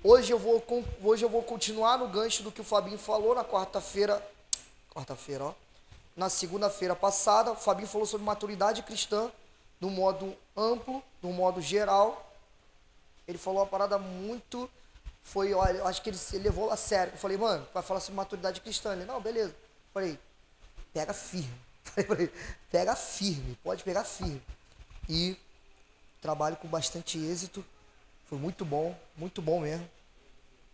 Hoje eu vou continuar no gancho do que o Fabinho falou na ó. Na segunda-feira passada, o Fabinho falou sobre maturidade cristã, de um modo amplo, de um modo geral. Ele falou uma parada muito, olha, eu acho que ele levou a sério. Eu falei, mano, vai falar sobre maturidade cristã. Ele, não, beleza. Eu falei, pega firme. Falei pra ele, pega firme, pode pegar firme. E trabalho com bastante êxito. Foi muito bom mesmo.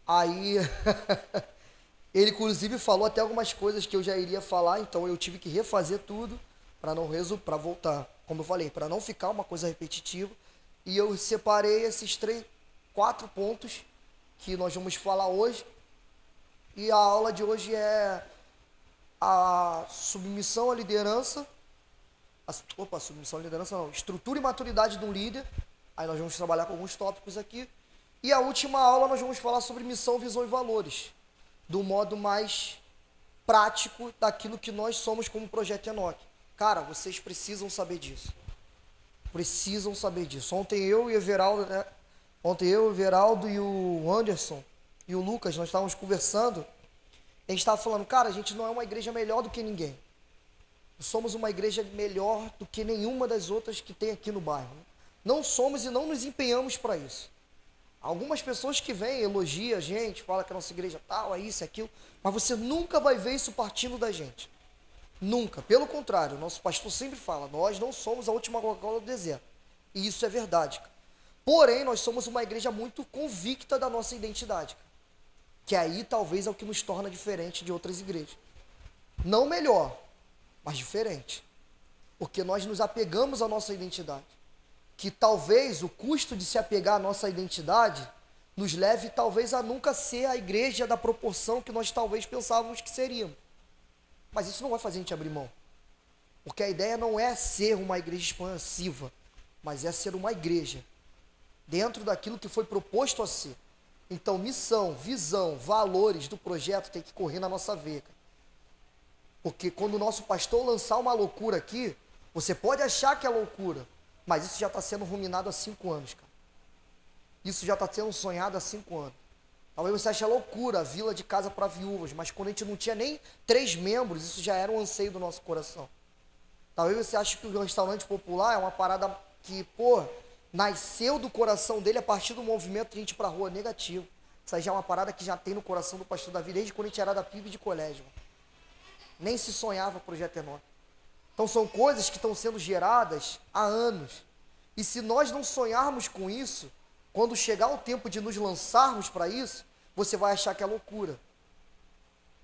Aí, ele inclusive falou até algumas coisas que eu já iria falar, então eu tive que refazer tudo para voltar, como eu falei, para não ficar uma coisa repetitiva. E eu separei esses 4 pontos que nós vamos falar hoje. E a aula de hoje é a submissão à liderança. Submissão à liderança não. Estrutura e maturidade de um líder. Aí nós vamos trabalhar com alguns tópicos aqui. E a última aula nós vamos falar sobre missão, visão e valores. Do modo mais prático daquilo que nós somos como Projeto Enoque. Cara, vocês precisam saber disso. Precisam saber disso. Ontem eu, o Everaldo e o Anderson e o Lucas, nós estávamos conversando. A gente estava falando, cara, a gente não é uma igreja melhor do que ninguém. Somos uma igreja melhor do que nenhuma das outras que tem aqui no bairro. Não somos e não nos empenhamos para isso. Algumas pessoas que vêm, elogiam a gente, falam que a nossa igreja tal, é isso, é aquilo, mas você nunca vai ver isso partindo da gente. Nunca. Pelo contrário, o nosso pastor sempre fala, nós não somos a última Coca-Cola do deserto. E isso é verdade. Porém, nós somos uma igreja muito convicta da nossa identidade. Que aí talvez é o que nos torna diferente de outras igrejas. Não melhor, mas diferente. Porque nós nos apegamos à nossa identidade. Que talvez o custo de se apegar à nossa identidade nos leve talvez a nunca ser a igreja da proporção que nós talvez pensávamos que seríamos. Mas isso não vai fazer a gente abrir mão. Porque a ideia não é ser uma igreja expansiva, mas é ser uma igreja dentro daquilo que foi proposto a ser. Então, missão, visão, valores do projeto tem que correr na nossa veia. Porque quando o nosso pastor lançar uma loucura aqui, você pode achar que é loucura, mas isso já está sendo ruminado há 5 anos, cara. Isso já está sendo sonhado há 5 anos. Talvez você ache loucura a vila de casa para viúvas, mas quando a gente não tinha nem 3 membros, isso já era um anseio do nosso coração. Talvez você ache que o restaurante popular é uma parada que, nasceu do coração dele a partir do movimento de gente para a rua, negativo. Isso aí já é uma parada que já tem no coração do pastor Davi desde quando a gente era da PIB de colégio. Nem se sonhava Projeto Enoque. Então são coisas que estão sendo geradas há anos. E se nós não sonharmos com isso, quando chegar o tempo de nos lançarmos para isso, você vai achar que é loucura.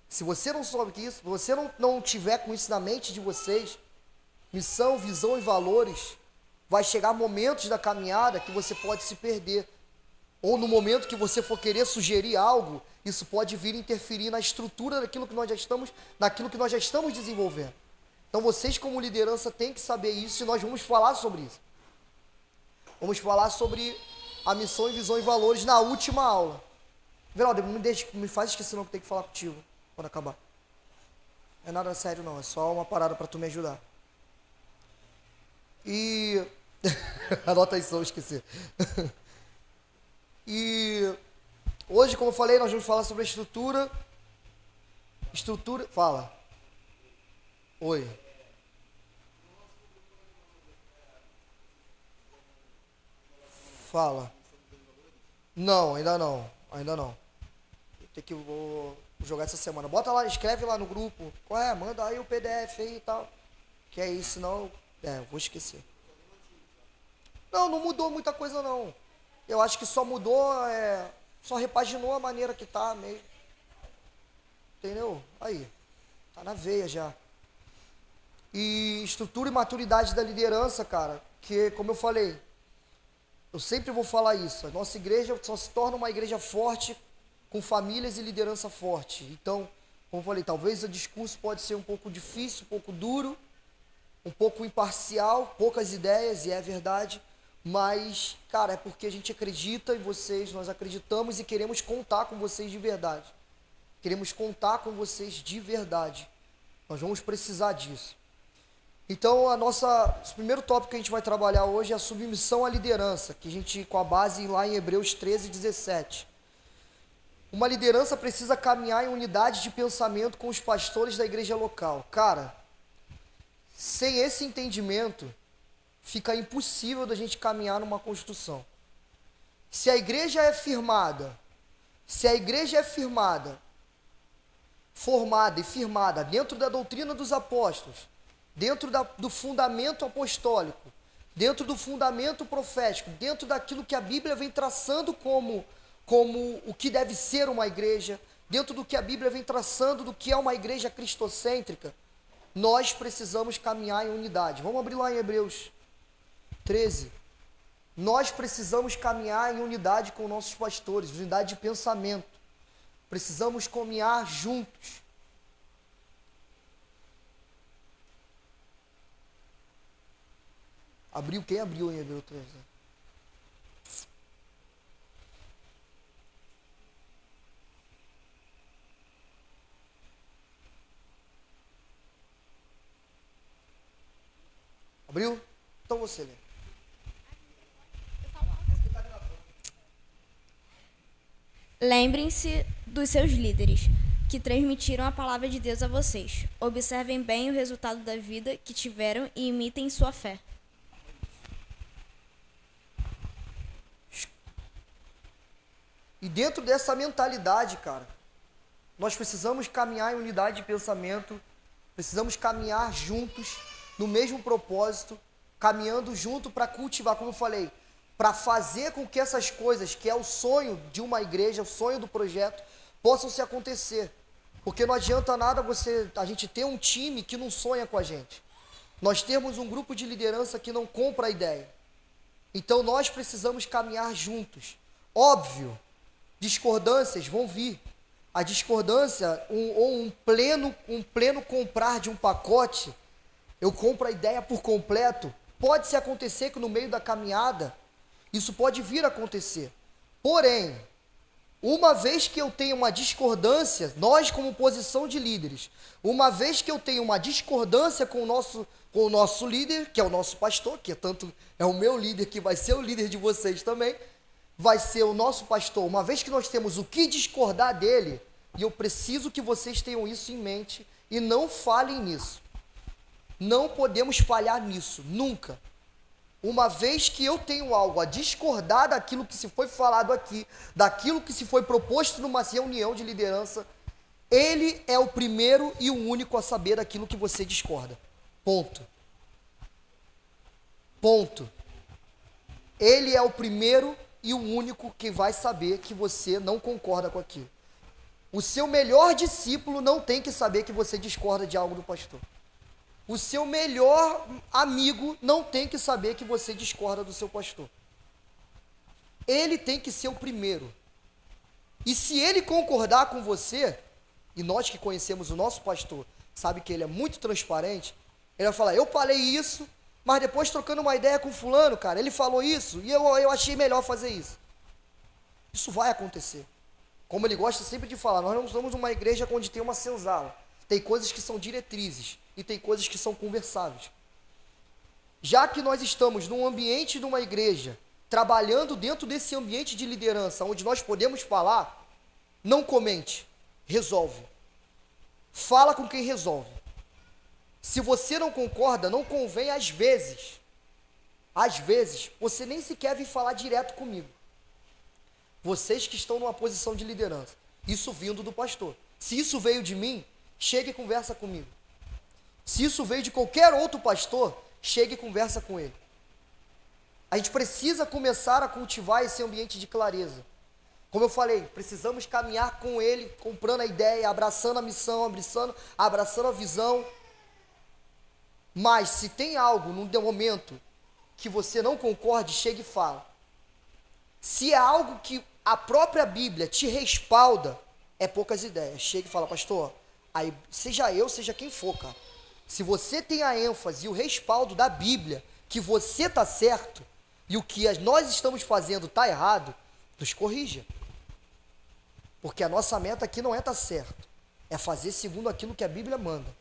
Se você não soube que isso, se você não tiver com isso na mente de vocês, missão, visão e valores, vai chegar momentos da caminhada que você pode se perder. Ou no momento que você for querer sugerir algo, isso pode vir interferir na estrutura daquilo que nós já estamos desenvolvendo. Então vocês como liderança têm que saber isso e nós vamos falar sobre isso. Vamos falar sobre a missão, visão e valores na última aula. Veraldo, me faz esquecer não que eu tenho que falar contigo quando acabar. Não é nada sério não, é só uma parada para tu me ajudar. E... anota aí só, esquecer. E hoje, como eu falei, nós vamos falar sobre a estrutura. Fala. Oi. Fala. Não, ainda não. Vou jogar essa semana. Bota lá, escreve lá no grupo. Manda aí o PDF aí e tal. Que é isso, senão eu vou esquecer. Não mudou muita coisa não. Eu acho que só mudou, só repaginou a maneira que tá mesmo. Entendeu? Aí, tá na veia já. E estrutura e maturidade da liderança, cara, que como eu falei, eu sempre vou falar isso, a nossa igreja só se torna uma igreja forte com famílias e liderança forte. Então, como eu falei, talvez o discurso pode ser um pouco difícil, um pouco duro, um pouco imparcial, poucas ideias, e é verdade. Mas, cara, é porque a gente acredita em vocês, nós acreditamos e queremos contar com vocês de verdade. Queremos contar com vocês de verdade. Nós vamos precisar disso. Então, o primeiro tópico que a gente vai trabalhar hoje é a submissão à liderança, que a gente, com a base lá em Hebreus 13, 17. Uma liderança precisa caminhar em unidade de pensamento com os pastores da igreja local. Cara, sem esse entendimento, fica impossível da gente caminhar numa construção. Se a igreja é firmada, formada e firmada dentro da doutrina dos apóstolos, dentro do fundamento apostólico, dentro do fundamento profético, dentro daquilo que a Bíblia vem traçando como o que deve ser uma igreja, dentro do que a Bíblia vem traçando do que é uma igreja cristocêntrica, nós precisamos caminhar em unidade. Vamos abrir lá em Hebreus 13. Nós precisamos caminhar em unidade com nossos pastores, unidade de pensamento. Precisamos caminhar juntos. Abriu? Quem abriu em Hebreus 13? Abriu? Então você lê. Lembrem-se dos seus líderes, que transmitiram a palavra de Deus a vocês. Observem bem o resultado da vida que tiveram e imitem sua fé. E dentro dessa mentalidade, cara, nós precisamos caminhar em unidade de pensamento, precisamos caminhar juntos, no mesmo propósito, caminhando junto para cultivar, como eu falei, para fazer com que essas coisas, que é o sonho de uma igreja, o sonho do projeto, possam se acontecer. Porque não adianta nada a gente ter um time que não sonha com a gente. Nós temos um grupo de liderança que não compra a ideia. Então nós precisamos caminhar juntos. Óbvio, discordâncias vão vir. A discordância, um pleno comprar de um pacote, eu compro a ideia por completo, pode-se acontecer que no meio da caminhada, isso pode vir a acontecer. Porém, uma vez que eu tenho uma discordância, nós como posição de líderes, uma vez que eu tenho uma discordância com o nosso líder, que é o nosso pastor, que é o meu líder, que vai ser o líder de vocês também, vai ser o nosso pastor, uma vez que nós temos o que discordar dele, e eu preciso que vocês tenham isso em mente e não falhem nisso. Não podemos falhar nisso, nunca. Uma vez que eu tenho algo a discordar daquilo que se foi falado aqui, daquilo que se foi proposto numa reunião de liderança, ele é o primeiro e o único a saber daquilo que você discorda. Ponto. Ponto. Ele é o primeiro e o único que vai saber que você não concorda com aquilo. O seu melhor discípulo não tem que saber que você discorda de algo do pastor. O seu melhor amigo não tem que saber que você discorda do seu pastor. Ele tem que ser o primeiro. E se ele concordar com você, e nós que conhecemos o nosso pastor, sabe que ele é muito transparente, ele vai falar, eu falei isso, mas depois trocando uma ideia com fulano, cara, ele falou isso, e eu achei melhor fazer isso. Isso vai acontecer. Como ele gosta sempre de falar, nós não somos uma igreja onde tem uma senzala. Tem coisas que são diretrizes e tem coisas que são conversáveis. Já que nós estamos num ambiente de uma igreja, trabalhando dentro desse ambiente de liderança, onde nós podemos falar, não comente, resolve. Fala com quem resolve. Se você não concorda, não convém às vezes, você nem sequer vir falar direto comigo. Vocês que estão numa posição de liderança, isso vindo do pastor. Se isso veio de mim, chegue e conversa comigo. Se isso veio de qualquer outro pastor, chegue e conversa com ele. A gente precisa começar a cultivar esse ambiente de clareza. Como eu falei, precisamos caminhar com ele, comprando a ideia, abraçando a missão, abraçando a visão. Mas se tem algo num momento que você não concorde, chegue e fala. Se é algo que a própria Bíblia te respalda, é poucas ideias. Chega e fala, pastor, aí seja eu, seja quem for, cara. Se você tem a ênfase e o respaldo da Bíblia, que você está certo, e o que nós estamos fazendo está errado, nos corrija. Porque a nossa meta aqui não é estar certo, é fazer segundo aquilo que a Bíblia manda.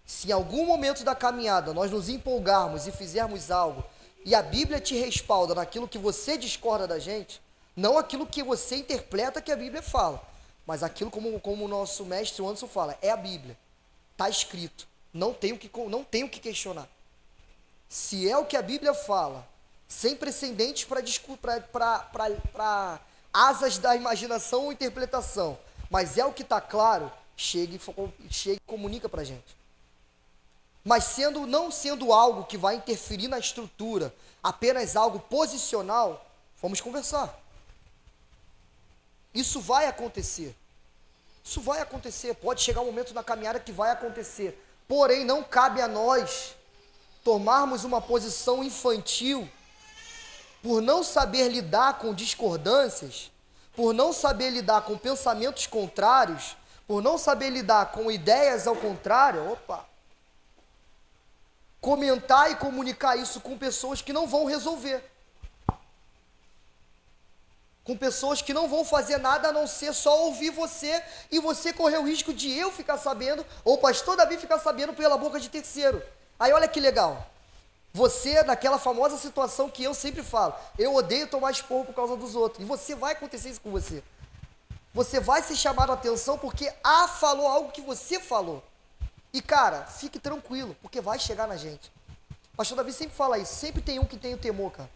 Se em algum momento da caminhada nós nos empolgarmos e fizermos algo, e a Bíblia te respalda naquilo que você discorda da gente, Não aquilo que você interpreta que a Bíblia fala, mas aquilo como o nosso mestre Anderson fala, é a Bíblia. Está escrito. Não tenho que questionar. Se é o que a Bíblia fala, sem precedentes para asas da imaginação ou interpretação, mas é o que está claro, chega e comunica para a gente. Mas não sendo algo que vai interferir na estrutura, apenas algo posicional, vamos conversar. Isso vai acontecer. Isso vai acontecer. Pode chegar um momento na caminhada que vai acontecer. Porém, não cabe a nós tomarmos uma posição infantil por não saber lidar com discordâncias, por não saber lidar com pensamentos contrários, por não saber lidar com ideias ao contrário. Comentar e comunicar isso com pessoas que não vão resolver. Com pessoas que não vão fazer nada a não ser só ouvir você, e você correr o risco de eu ficar sabendo, ou o pastor Davi ficar sabendo pela boca de terceiro. Aí olha que legal. Você, naquela famosa situação que eu sempre falo, eu odeio tomar esporro por causa dos outros. E você vai acontecer isso com você. Você vai ser chamado a atenção porque falou algo que você falou. E cara, fique tranquilo, porque vai chegar na gente. O pastor Davi sempre fala isso, sempre tem um que tem o temor, cara.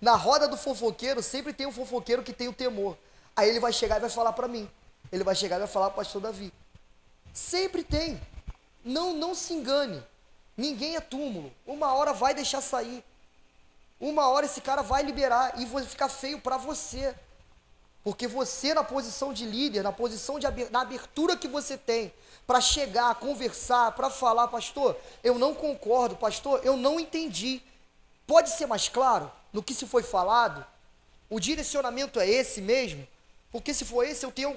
Na roda do fofoqueiro, sempre tem um fofoqueiro que tem o temor. Aí ele vai chegar e vai falar para mim. Ele vai chegar e vai falar para o pastor Davi. Sempre tem. Não se engane. Ninguém é túmulo. Uma hora vai deixar sair. Uma hora esse cara vai liberar e vai ficar feio para você. Porque você, na posição de líder, na abertura que você tem para chegar, conversar, para falar, pastor, eu não concordo, pastor, eu não entendi. Pode ser mais claro no que se foi falado? O direcionamento é esse mesmo? Porque se for esse, eu tenho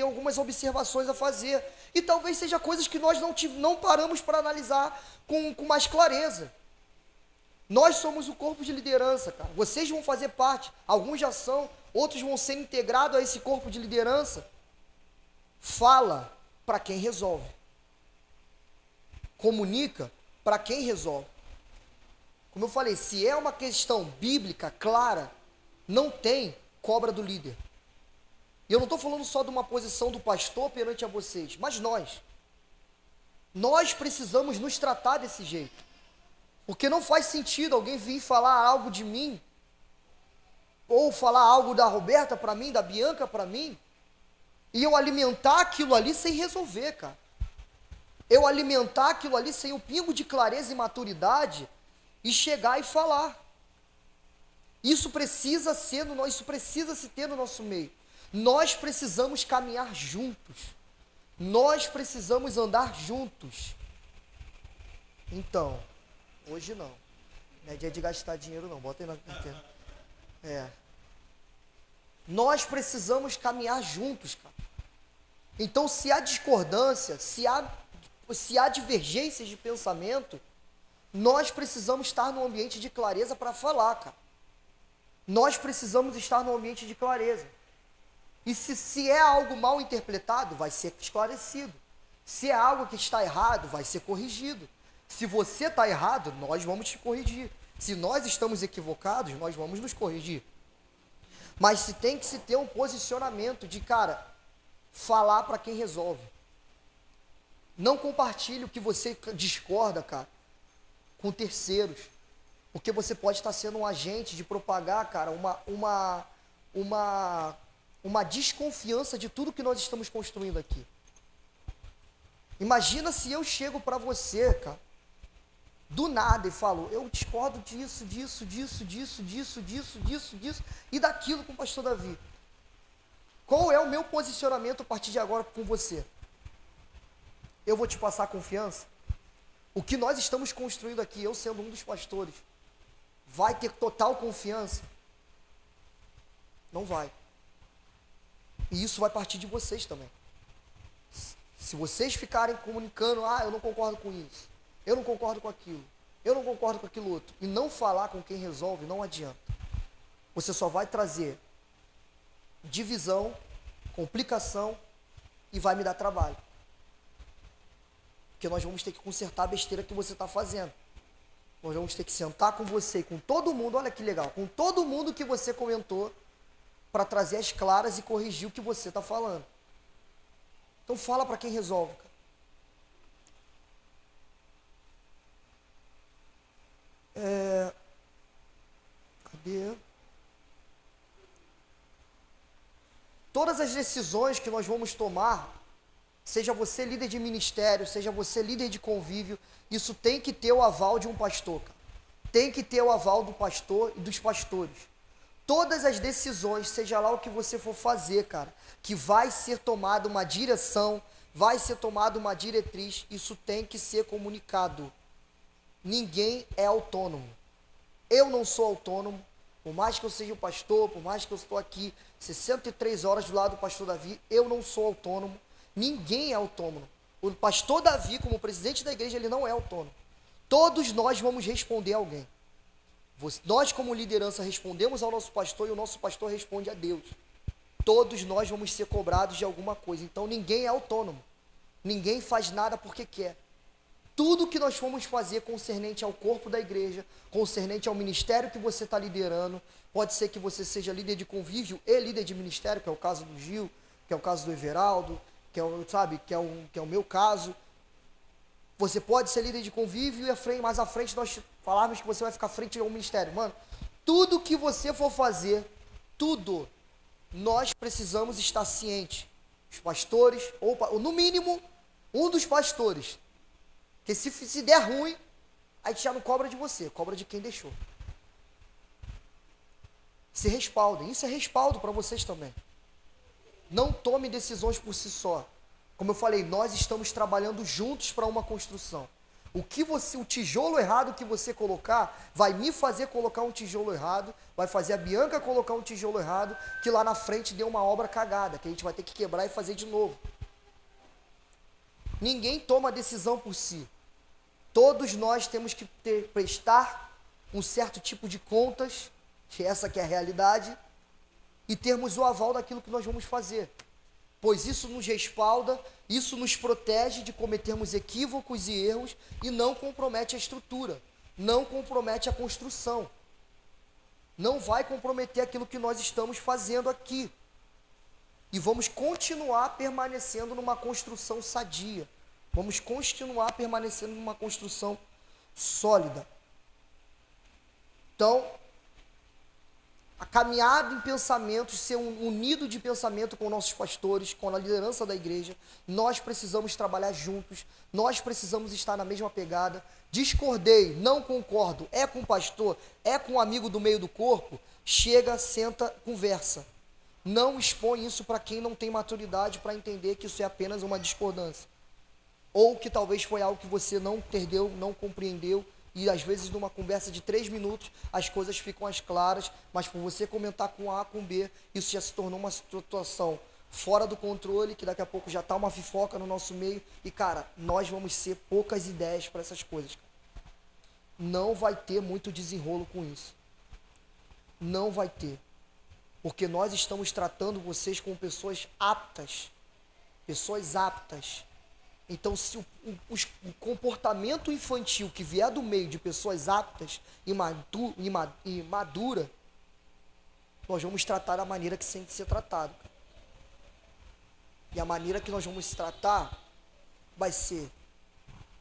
algumas observações a fazer. E talvez seja coisas que nós não paramos para analisar com mais clareza. Nós somos o corpo de liderança, cara. Vocês vão fazer parte. Alguns já são, outros vão ser integrados a esse corpo de liderança. Fala para quem resolve. Comunica para quem resolve. Como eu falei, se é uma questão bíblica clara, não tem cobra do líder. E eu não estou falando só de uma posição do pastor perante a vocês, mas nós. Nós precisamos nos tratar desse jeito. Porque não faz sentido alguém vir falar algo de mim, ou falar algo da Roberta para mim, da Bianca para mim, e eu alimentar aquilo ali sem resolver, cara. Eu alimentar aquilo ali sem um pingo de clareza e maturidade, e chegar e falar. Isso precisa se ter no nosso meio. Nós precisamos caminhar juntos. Nós precisamos andar juntos. Então, hoje não. Não é dia de gastar dinheiro não. Bota aí na tela. Nós precisamos caminhar juntos, cara. Então, se há discordância, se há divergências de pensamento, nós precisamos estar num ambiente de clareza para falar, cara. Nós precisamos estar num ambiente de clareza. E se é algo mal interpretado, vai ser esclarecido. Se é algo que está errado, vai ser corrigido. Se você está errado, nós vamos te corrigir. Se nós estamos equivocados, nós vamos nos corrigir. Mas se tem que se ter um posicionamento de, cara, falar para quem resolve. Não compartilhe o que você discorda, cara, com terceiros, porque você pode estar sendo um agente de propagar, cara, uma desconfiança de tudo que nós estamos construindo aqui. Imagina se eu chego para você, cara, do nada e falo, eu discordo disso, e daquilo com o pastor Davi. Qual é o meu posicionamento a partir de agora com você? Eu vou te passar confiança? O que nós estamos construindo aqui, eu sendo um dos pastores, vai ter total confiança? Não vai. E isso vai partir de vocês também. Se vocês ficarem comunicando, eu não concordo com isso, eu não concordo com aquilo, eu não concordo com aquilo outro, e não falar com quem resolve, não adianta. Você só vai trazer divisão, complicação e vai me dar trabalho. Porque nós vamos ter que consertar a besteira que você está fazendo. Nós vamos ter que sentar com você e com todo mundo, olha que legal, com todo mundo que você comentou, para trazer as claras e corrigir o que você está falando. Então fala para quem resolve, cara. Cadê? Todas as decisões que nós vamos tomar, seja você líder de ministério, seja você líder de convívio, isso tem que ter o aval de um pastor, cara. Tem que ter o aval do pastor e dos pastores. Todas as decisões, seja lá o que você for fazer, cara, que vai ser tomada uma direção, vai ser tomada uma diretriz, isso tem que ser comunicado. Ninguém é autônomo. Eu não sou autônomo, por mais que eu seja o pastor, por mais que eu estou aqui 63 horas do lado do pastor Davi, eu não sou autônomo. Ninguém é autônomo. O pastor Davi, como presidente da igreja, ele não é autônomo. Todos nós vamos responder a alguém. Nós, como liderança, respondemos ao nosso pastor e o nosso pastor responde a Deus. Todos nós vamos ser cobrados de alguma coisa. Então, ninguém é autônomo. Ninguém faz nada porque quer. Tudo que nós formos fazer concernente ao corpo da igreja, concernente ao ministério que você está liderando, pode ser que você seja líder de convívio e líder de ministério, que é o caso do Gil, que é o caso do Everaldo, que é o meu caso. Você pode ser líder de convívio e mais à frente nós falarmos que você vai ficar à frente de um ministério. Mano, tudo que você for fazer, tudo, nós precisamos estar cientes. Os pastores, ou no mínimo, um dos pastores. Porque se der ruim, a gente já não cobra de você, cobra de quem deixou. Se respaldem. Isso é respaldo para vocês também. Não tome decisões por si só. Como eu falei, nós estamos trabalhando juntos para uma construção. O tijolo errado que você colocar, vai me fazer colocar um tijolo errado, vai fazer a Bianca colocar um tijolo errado, que lá na frente deu uma obra cagada, que a gente vai ter que quebrar e fazer de novo. Ninguém toma decisão por si. Todos nós temos que prestar um certo tipo de contas, que essa que é a realidade, e termos o aval daquilo que nós vamos fazer. Pois isso nos respalda, isso nos protege de cometermos equívocos e erros e não compromete a estrutura, não compromete a construção. Não vai comprometer aquilo que nós estamos fazendo aqui. E vamos continuar permanecendo numa construção sadia. Vamos continuar permanecendo numa construção sólida. Então, a caminhada em pensamentos, ser unido de pensamento com nossos pastores, com a liderança da igreja, nós precisamos trabalhar juntos, nós precisamos estar na mesma pegada. Discordei, não concordo, é com o pastor, é com o amigo do meio do corpo, chega, senta, conversa. Não expõe isso para quem não tem maturidade para entender que isso é apenas uma discordância. Ou que talvez foi algo que você não entendeu, não compreendeu, e às vezes numa conversa de 3 minutos as coisas ficam as claras, mas por você comentar com A, com B, isso já se tornou uma situação fora do controle, que daqui a pouco já está uma fofoca no nosso meio, e cara, nós vamos ser poucas ideias para essas coisas. Não vai ter muito desenrolo com isso. Não vai ter. Porque nós estamos tratando vocês como pessoas aptas. Pessoas aptas. Então, se o comportamento infantil que vier do meio de pessoas aptas e madura, nós vamos tratar da maneira que tem que ser tratado. E a maneira que nós vamos tratar vai ser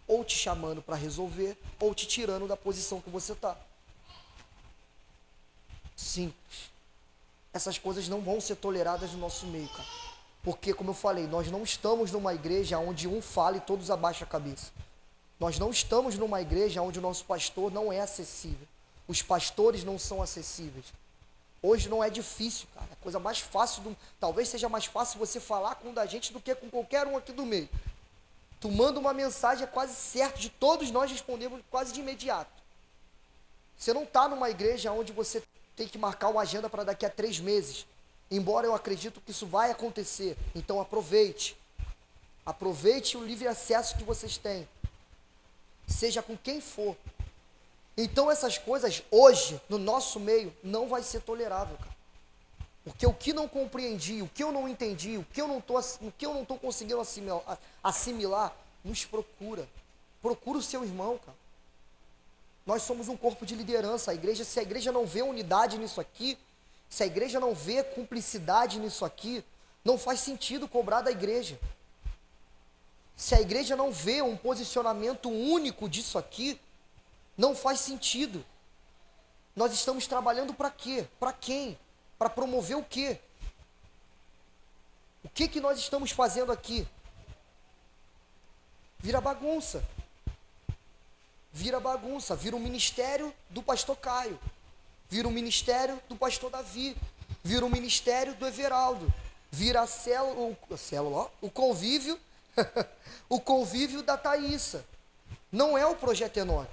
ou te chamando para resolver, ou te tirando da posição que você está. Simples. Essas coisas não vão ser toleradas no nosso meio, cara. Porque, como eu falei, nós não estamos numa igreja onde um fala e todos abaixam a cabeça. Nós não estamos numa igreja onde o nosso pastor não é acessível. Os pastores não são acessíveis. Hoje não é difícil, cara. É a coisa mais fácil, talvez seja mais fácil você falar com um da gente do que com qualquer um aqui do meio. Tu manda uma mensagem, é quase certo de todos nós respondermos quase de imediato. Você não está numa igreja onde você tem que marcar uma agenda para daqui a 3 meses. Embora eu acredito que isso vai acontecer. Então aproveite. Aproveite o livre acesso que vocês têm. Seja com quem for. Então essas coisas hoje, no nosso meio, não vai ser tolerável, cara. Porque o que não compreendi, o que eu não entendi, o que eu não estou conseguindo assimilar, nos procura. Procura o seu irmão, cara. Nós somos um corpo de liderança. A igreja, se a igreja não vê unidade nisso aqui, se a igreja não vê cumplicidade nisso aqui, não faz sentido cobrar da igreja. Se a igreja não vê um posicionamento único disso aqui, não faz sentido. Nós estamos trabalhando para quê? Para quem? Para promover o quê? O que que nós estamos fazendo aqui? Vira bagunça. Vira bagunça, vira o ministério do pastor Caio, vira o ministério do pastor Davi, vira o ministério do Everaldo, vira a célula, o convívio, o convívio da Thaísa. Não é o projeto Enoque.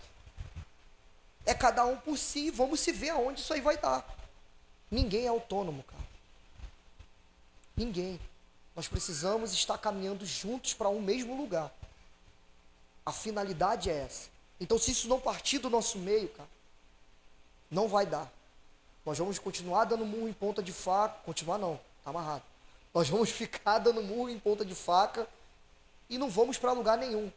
É cada um por si, vamos se ver aonde isso aí vai dar. Ninguém é autônomo, cara. Ninguém. Nós precisamos estar caminhando juntos para um mesmo lugar. A finalidade é essa. Então, se isso não partir do nosso meio, cara, não vai dar. Nós vamos continuar dando murro em ponta de faca. Continuar não, tá amarrado. Nós vamos ficar dando murro em ponta de faca e não vamos para lugar nenhum.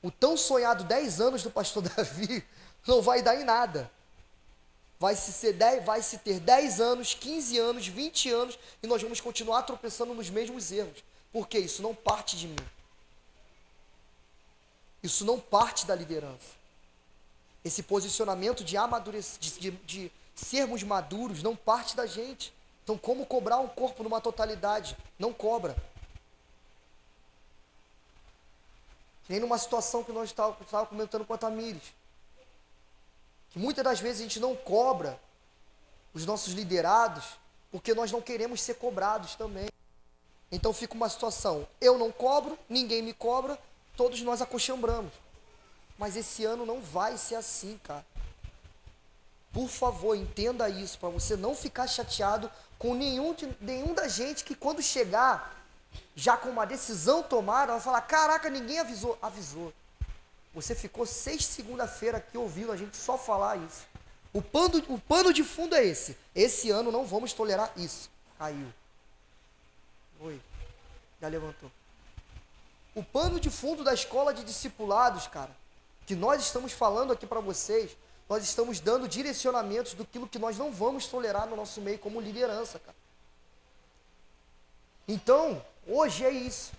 O tão sonhado 10 anos do pastor Davi não vai dar em nada. Vai se ter 10 anos, 15 anos, 20 anos e nós vamos continuar tropeçando nos mesmos erros. Porque isso não parte de mim. Isso não parte da liderança. Esse posicionamento de sermos maduros não parte da gente. Então, como cobrar um corpo numa totalidade? Não cobra. Nem numa situação que nós estávamos comentando com a Tamires. Que muitas das vezes a gente não cobra os nossos liderados porque nós não queremos ser cobrados também. Então fica uma situação, eu não cobro, ninguém me cobra, todos nós acochambramos. Mas esse ano não vai ser assim, cara. Por favor, entenda isso, para você não ficar chateado com nenhum da gente que quando chegar, já com uma decisão tomada, vai falar, caraca, ninguém avisou. Avisou. Você ficou 6 segunda-feira aqui ouvindo a gente só falar isso. O pano de fundo é esse. Esse ano não vamos tolerar isso. Caiu. Oi. Já levantou. O pano de fundo da escola de discipulados, cara, que nós estamos falando aqui para vocês, nós estamos dando direcionamentos do que nós não vamos tolerar no nosso meio como liderança, cara. Então, hoje é isso.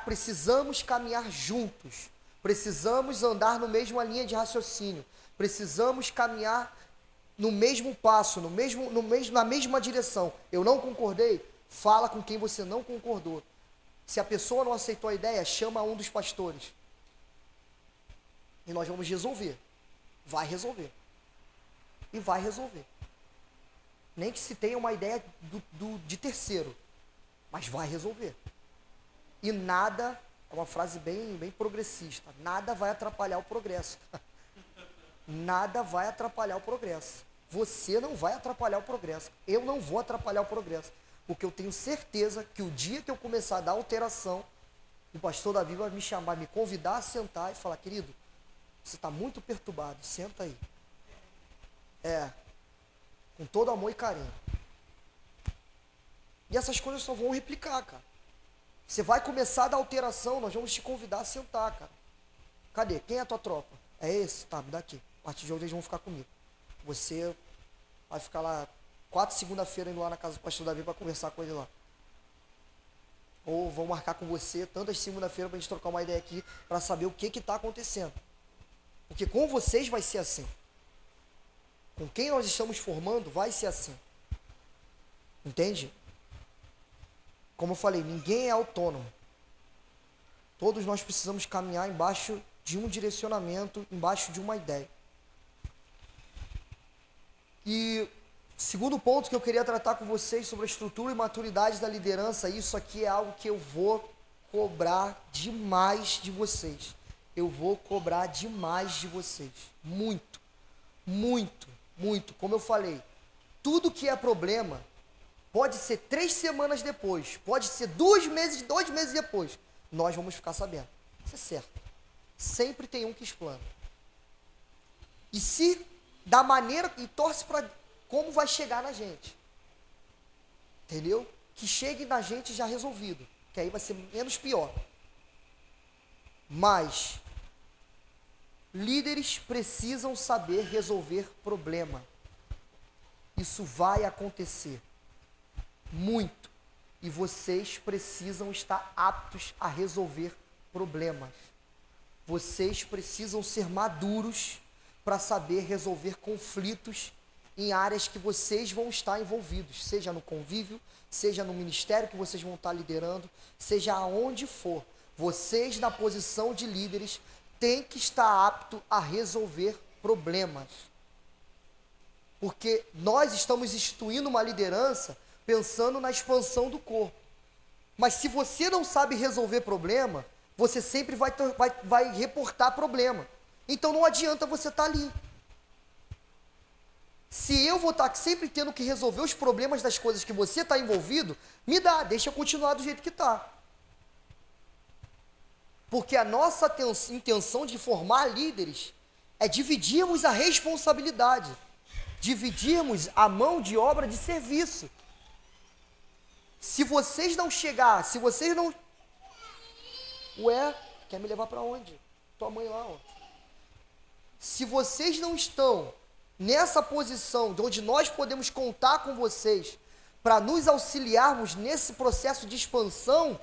Precisamos caminhar juntos. Precisamos andar na mesma linha de raciocínio. Precisamos caminhar no mesmo passo, na mesma direção. Eu não concordei? Fala com quem você não concordou. Se a pessoa não aceitou a ideia, chama um dos pastores. E nós vamos resolver. Vai resolver. E vai resolver. Nem que se tenha uma ideia de terceiro. Mas vai resolver. E nada, é uma frase bem progressista, nada vai atrapalhar o progresso. Nada vai atrapalhar o progresso. Você não vai atrapalhar o progresso. Eu não vou atrapalhar o progresso. Porque eu tenho certeza que o dia que eu começar a dar alteração, o pastor Davi vai me chamar, me convidar a sentar e falar, querido, você está muito perturbado, senta aí. Com todo amor e carinho. E essas coisas só vão replicar, cara. Você vai começar a dar alteração, nós vamos te convidar a sentar, cara. Cadê? Quem é a tua tropa? É esse? Tá, me dá aqui. A partir de hoje eles vão ficar comigo. Você vai ficar lá 4 segunda-feira indo lá na casa do pastor Davi para conversar com ele lá. Ou vão marcar com você tantas segunda-feira para a gente trocar uma ideia aqui para saber o que está acontecendo. Porque com vocês vai ser assim. Com quem nós estamos formando vai ser assim. Entende? Como eu falei, ninguém é autônomo. Todos nós precisamos caminhar embaixo de um direcionamento, embaixo de uma ideia. E segundo ponto que eu queria tratar com vocês sobre a estrutura e maturidade da liderança, isso aqui é algo que eu vou cobrar demais de vocês. Eu vou cobrar demais de vocês. Muito, muito, muito. Como eu falei, tudo que é problema pode ser 3 semanas depois, pode ser 2 meses depois. Nós vamos ficar sabendo. Isso é certo. Sempre tem um que explana. E se da maneira, e torce para como vai chegar na gente. Entendeu? Que chegue na gente já resolvido. Que aí vai ser menos pior. Mas Líderes precisam saber resolver problema. Isso vai acontecer muito. E vocês precisam estar aptos a resolver problemas. Vocês precisam ser maduros para saber resolver conflitos em áreas que vocês vão estar envolvidos, seja no convívio, seja no ministério que vocês vão estar liderando, seja aonde for. Vocês, na posição de líderes, têm que estar aptos a resolver problemas. Porque nós estamos instituindo uma liderança pensando na expansão do corpo. Mas se você não sabe resolver problema, você sempre vai reportar problema. Então não adianta você estar ali. Se eu vou estar sempre tendo que resolver os problemas das coisas que você está envolvido, deixa eu continuar do jeito que está. Porque a nossa intenção de formar líderes é dividirmos a responsabilidade, dividirmos a mão de obra de serviço. Se vocês não chegar, se vocês não... Ué, quer me levar para onde? Tua mãe lá, ó. Se vocês não estão nessa posição de onde nós podemos contar com vocês para nos auxiliarmos nesse processo de expansão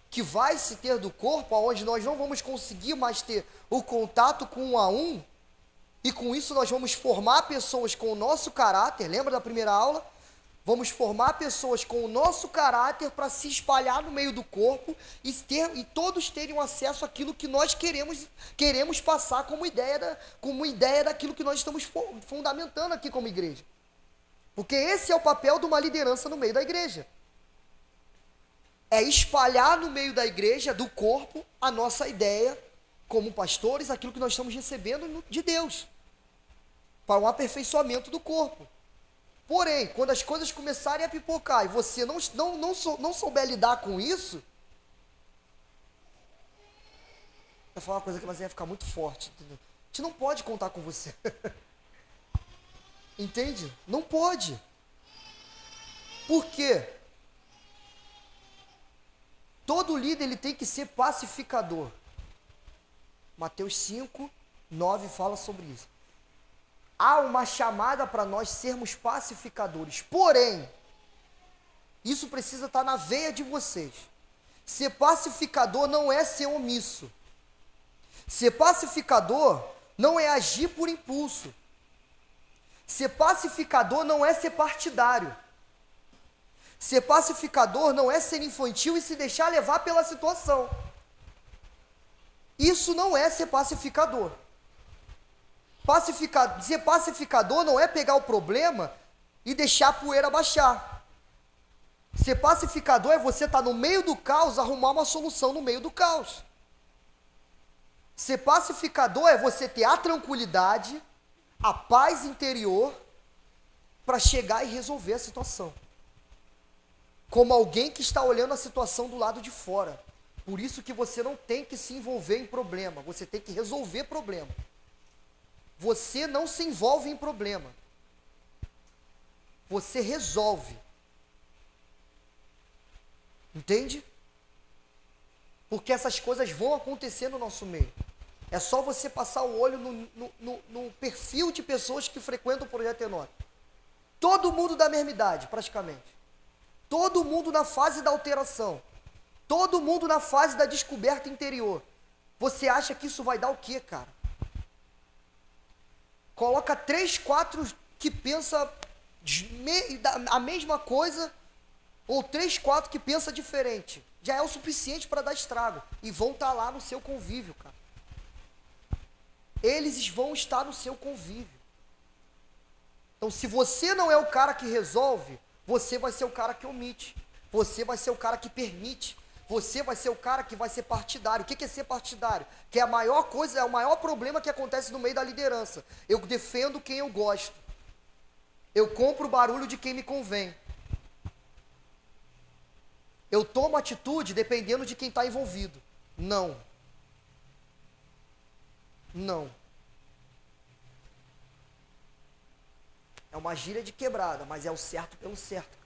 que vai se ter do corpo, onde nós não vamos conseguir mais ter o contato com um a um, e com isso nós vamos formar pessoas com o nosso caráter, lembra da primeira aula? Vamos formar pessoas com o nosso caráter para se espalhar no meio do corpo e todos terem acesso àquilo que nós queremos passar como ideia daquilo que nós estamos fundamentando aqui como igreja. Porque esse é o papel de uma liderança no meio da igreja. É espalhar no meio da igreja, do corpo, a nossa ideia como pastores, aquilo que nós estamos recebendo de Deus, para um aperfeiçoamento do corpo. Porém, quando as coisas começarem a pipocar e você não souber lidar com isso, vai falar uma coisa que vai ficar muito forte, entendeu? A gente não pode contar com você. Entende? Não pode. Por quê? Todo líder ele tem que ser pacificador. Mateus 5, 9 fala sobre isso. Há uma chamada para nós sermos pacificadores. Porém, isso precisa estar na veia de vocês. Ser pacificador não é ser omisso. Ser pacificador não é agir por impulso. Ser pacificador não é ser partidário. Ser pacificador não é ser infantil e se deixar levar pela situação. Isso não é ser pacificador. Ser pacificador não é pegar o problema e deixar a poeira baixar. Ser pacificador é você estar no meio do caos, arrumar uma solução no meio do caos. Ser pacificador é você ter a tranquilidade, a paz interior, para chegar e resolver a situação. Como alguém que está olhando a situação do lado de fora. Por isso que você não tem que se envolver em problema, você tem que resolver problema. Você não se envolve em problema. Você resolve. Entende? Porque essas coisas vão acontecer no nosso meio. É só você passar o olho no perfil de pessoas que frequentam o Projeto Enoque. Todo mundo da mesma idade, praticamente. Todo mundo na fase da alteração. Todo mundo na fase da descoberta interior. Você acha que isso vai dar o quê, cara? Coloca 3, 4 que pensa a mesma coisa, ou 3, 4 que pensa diferente. Já é o suficiente para dar estrago. E vão estar lá no seu convívio, cara. Eles vão estar no seu convívio. Então, se você não é o cara que resolve, você vai ser o cara que omite. Você vai ser o cara que permite. Você vai ser o cara que vai ser partidário. O que é ser partidário? Que é a maior coisa, é o maior problema que acontece no meio da liderança. Eu defendo quem eu gosto. Eu compro o barulho de quem me convém. Eu tomo atitude dependendo de quem está envolvido. Não. Não. É uma gíria de quebrada, mas é o certo pelo certo.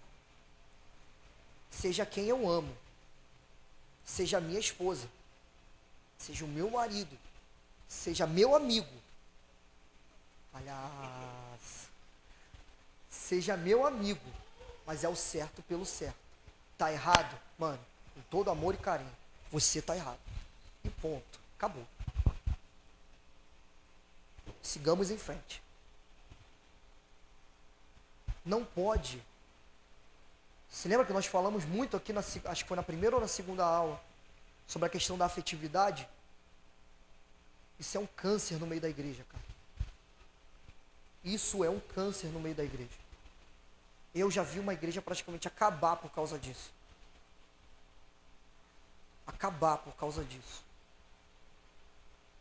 Seja quem eu amo. Seja a minha esposa, seja o meu marido, seja meu amigo. Palhaço. Seja meu amigo, mas é o certo pelo certo. Tá errado? Mano, com todo amor e carinho, você tá errado. E ponto. Acabou. Sigamos em frente. Não pode. Você lembra que nós falamos muito aqui, acho que foi na primeira ou na segunda aula, sobre a questão da afetividade? Isso é um câncer no meio da igreja, cara. Isso é um câncer no meio da igreja. Eu já vi uma igreja praticamente acabar por causa disso. Acabar por causa disso.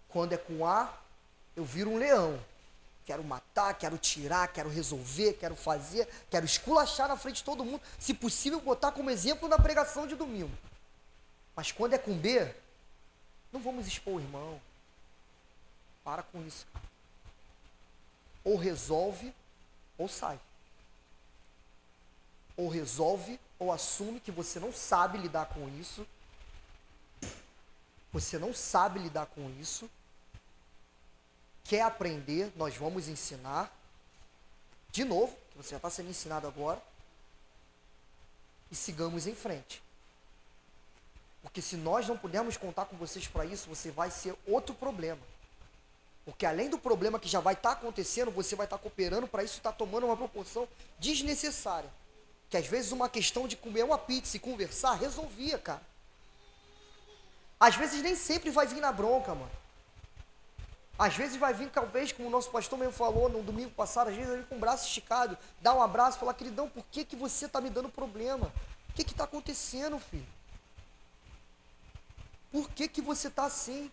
Quando é com A, eu viro um leão. Quero matar, quero tirar, quero resolver, quero fazer, quero esculachar na frente de todo mundo. Se possível, botar como exemplo na pregação de domingo. Mas quando é com B, não vamos expor o irmão. Para com isso. Ou resolve, ou sai. Ou resolve, ou assume que você não sabe lidar com isso. Você não sabe lidar com isso. Quer aprender, nós vamos ensinar. De novo, que você já está sendo ensinado agora. E sigamos em frente. Porque se nós não pudermos contar com vocês para isso, você vai ser outro problema. Porque além do problema que já vai estar acontecendo, você vai estar cooperando para isso estar tomando uma proporção desnecessária. Que às vezes uma questão de comer uma pizza e conversar resolvia, cara. Às vezes nem sempre vai vir na bronca, mano. Às vezes vai vir, talvez, como o nosso pastor mesmo falou no domingo passado, às vezes vai vir com o braço esticado, dar um abraço, falar, queridão, por que você está me dando problema? O que está acontecendo, filho? Por que você está assim?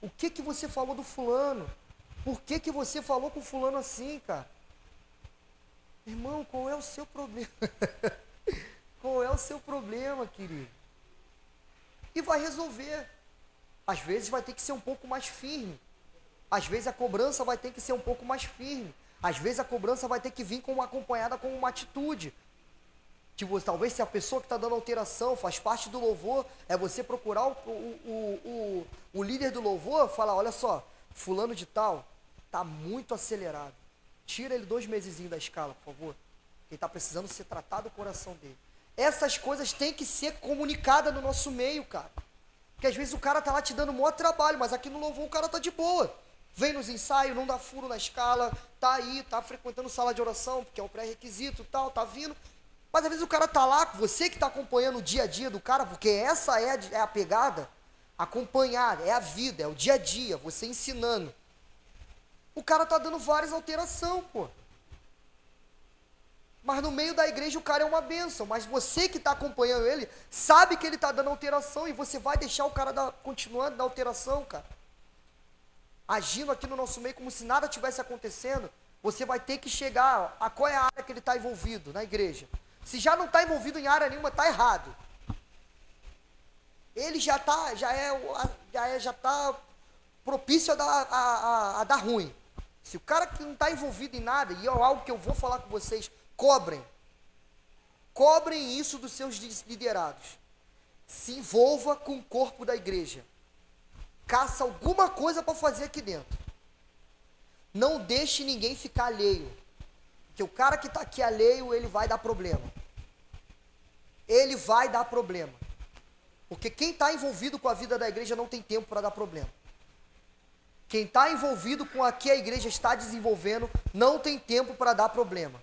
O que você falou do fulano? Por que você falou com o fulano assim, cara? Irmão, qual é o seu problema? Qual é o seu problema, querido? E vai resolver. Às vezes vai ter que ser um pouco mais firme. Às vezes a cobrança vai ter que ser um pouco mais firme. Às vezes a cobrança vai ter que vir acompanhada com uma atitude. Tipo, talvez se a pessoa que está dando alteração faz parte do louvor, é você procurar o líder do louvor, falar, olha só, fulano de tal, está muito acelerado. Tira ele 2 mesezinhos da escala, por favor. Ele está precisando ser tratado o coração dele. Essas coisas têm que ser comunicadas no nosso meio, cara. Porque às vezes o cara está lá te dando um maior trabalho, mas aqui no louvor o cara está de boa. Vem nos ensaios, não dá furo na escala, tá aí, tá frequentando sala de oração, porque é um pré-requisito e tal, tá vindo. Mas às vezes o cara tá lá, você que está acompanhando o dia a dia do cara, porque essa é a pegada, acompanhar, é a vida, é o dia a dia, você ensinando. O cara tá dando várias alterações, pô. Mas no meio da igreja o cara é uma bênção, mas você que está acompanhando ele, sabe que ele está dando alteração e você vai deixar o cara continuando da alteração, cara. Agindo aqui no nosso meio como se nada tivesse acontecendo, você vai ter que chegar a qual é a área que ele está envolvido na igreja. Se já não está envolvido em área nenhuma, está errado. Ele já está propício a dar ruim. Se o cara que não está envolvido em nada, e é algo que eu vou falar com vocês, cobrem isso dos seus liderados. Se envolva com o corpo da igreja. Caça alguma coisa para fazer aqui dentro. Não deixe ninguém ficar alheio. Porque o cara que está aqui alheio, ele vai dar problema. Ele vai dar problema. Porque quem está envolvido com a vida da igreja não tem tempo para dar problema. Quem está envolvido com o que a igreja está desenvolvendo não tem tempo para dar problema.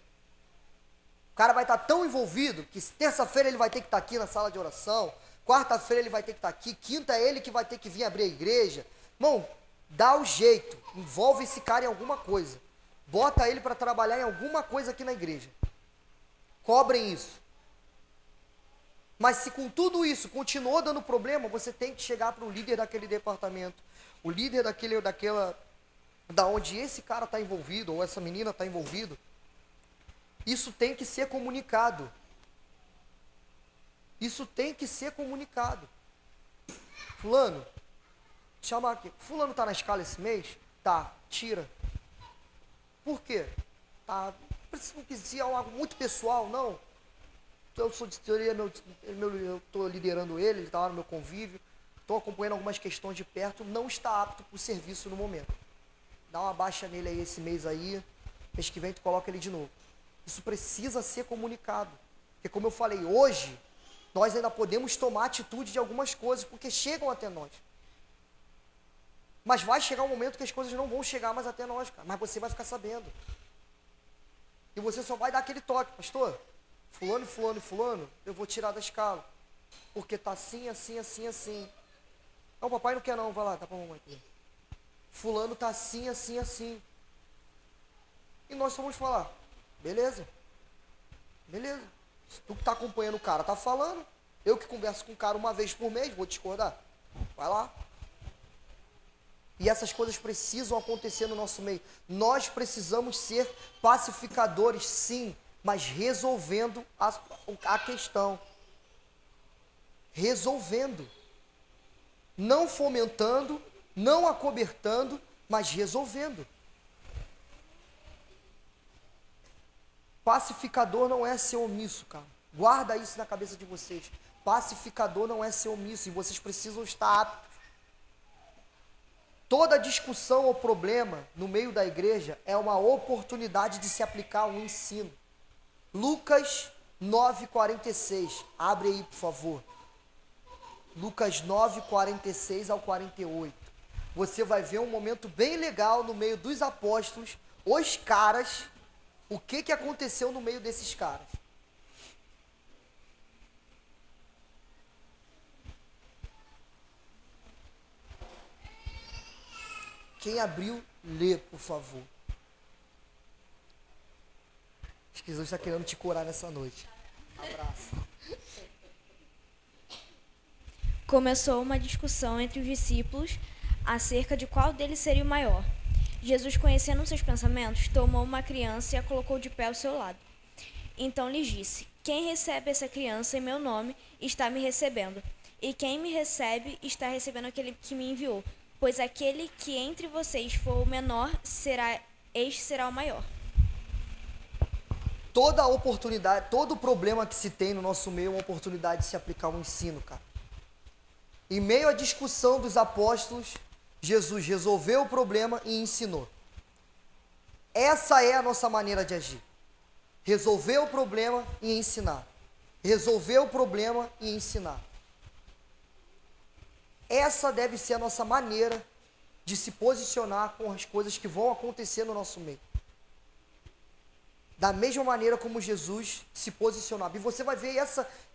O cara vai estar tão envolvido que terça-feira ele vai ter que estar aqui na sala de oração, quarta-feira ele vai ter que estar aqui, quinta é ele que vai ter que vir abrir a igreja. Irmão, dá o jeito, envolve esse cara em alguma coisa. Bota ele para trabalhar em alguma coisa aqui na igreja. Cobrem isso. Mas se com tudo isso continuou dando problema, você tem que chegar para o líder daquele departamento, o líder da onde esse cara está envolvido, ou essa menina está envolvido. Isso tem que ser comunicado. Isso tem que ser comunicado. Fulano, chama aqui. Fulano está na escala esse mês? Tá, tira. Por quê? Tá, não quis dizer algo muito pessoal, não. Eu estou liderando ele está lá no meu convívio. estou acompanhando algumas questões de perto, não está apto para o serviço no momento. Dá uma baixa nele aí esse mês aí, mês que vem tu coloca ele de novo. Isso precisa ser comunicado. Porque como eu falei, hoje, nós ainda podemos tomar atitude de algumas coisas, porque chegam até nós. Mas vai chegar um momento que as coisas não vão chegar mais até nós, cara. Mas você vai ficar sabendo. E você só vai dar aquele toque, pastor, fulano, fulano e fulano, eu vou tirar da escala. Porque tá assim, assim, assim, assim. Não, papai não quer não, vai lá, dá pra mamãe aqui. Fulano tá assim, assim, assim. E nós só vamos falar, beleza. Beleza. Se tu que tá acompanhando o cara tá falando, eu que converso com o cara uma vez por mês, vou discordar. Vai lá. E essas coisas precisam acontecer no nosso meio. Nós precisamos ser pacificadores, sim, mas resolvendo a questão. Resolvendo. Não fomentando, não acobertando, mas resolvendo. Pacificador não é ser omisso, cara. Guarda isso na cabeça de vocês. Pacificador não é ser omisso e vocês precisam estar aptos. Toda discussão ou problema no meio da igreja é uma oportunidade de se aplicar um ensino. Lucas 9:46. Abre aí, por favor. Lucas 9:46 ao 48. Você vai ver um momento bem legal no meio dos apóstolos, os caras, o que aconteceu no meio desses caras. Quem abriu, lê, por favor. Acho que Jesus está querendo te curar nessa noite. Abraço. Começou uma discussão entre os discípulos acerca de qual deles seria o maior. Jesus, conhecendo seus pensamentos, tomou uma criança e a colocou de pé ao seu lado. Então lhes disse: quem recebe essa criança em meu nome está me recebendo, e quem me recebe está recebendo aquele que me enviou. Pois aquele que entre vocês for o menor, este será o maior. Toda oportunidade, todo problema que se tem no nosso meio é uma oportunidade de se aplicar um ensino, cara. Em meio à discussão dos apóstolos, Jesus resolveu o problema e ensinou. Essa é a nossa maneira de agir. Resolver o problema e ensinar. Resolver o problema e ensinar. Essa deve ser a nossa maneira de se posicionar com as coisas que vão acontecer no nosso meio. Da mesma maneira como Jesus se posicionava. E você vai ver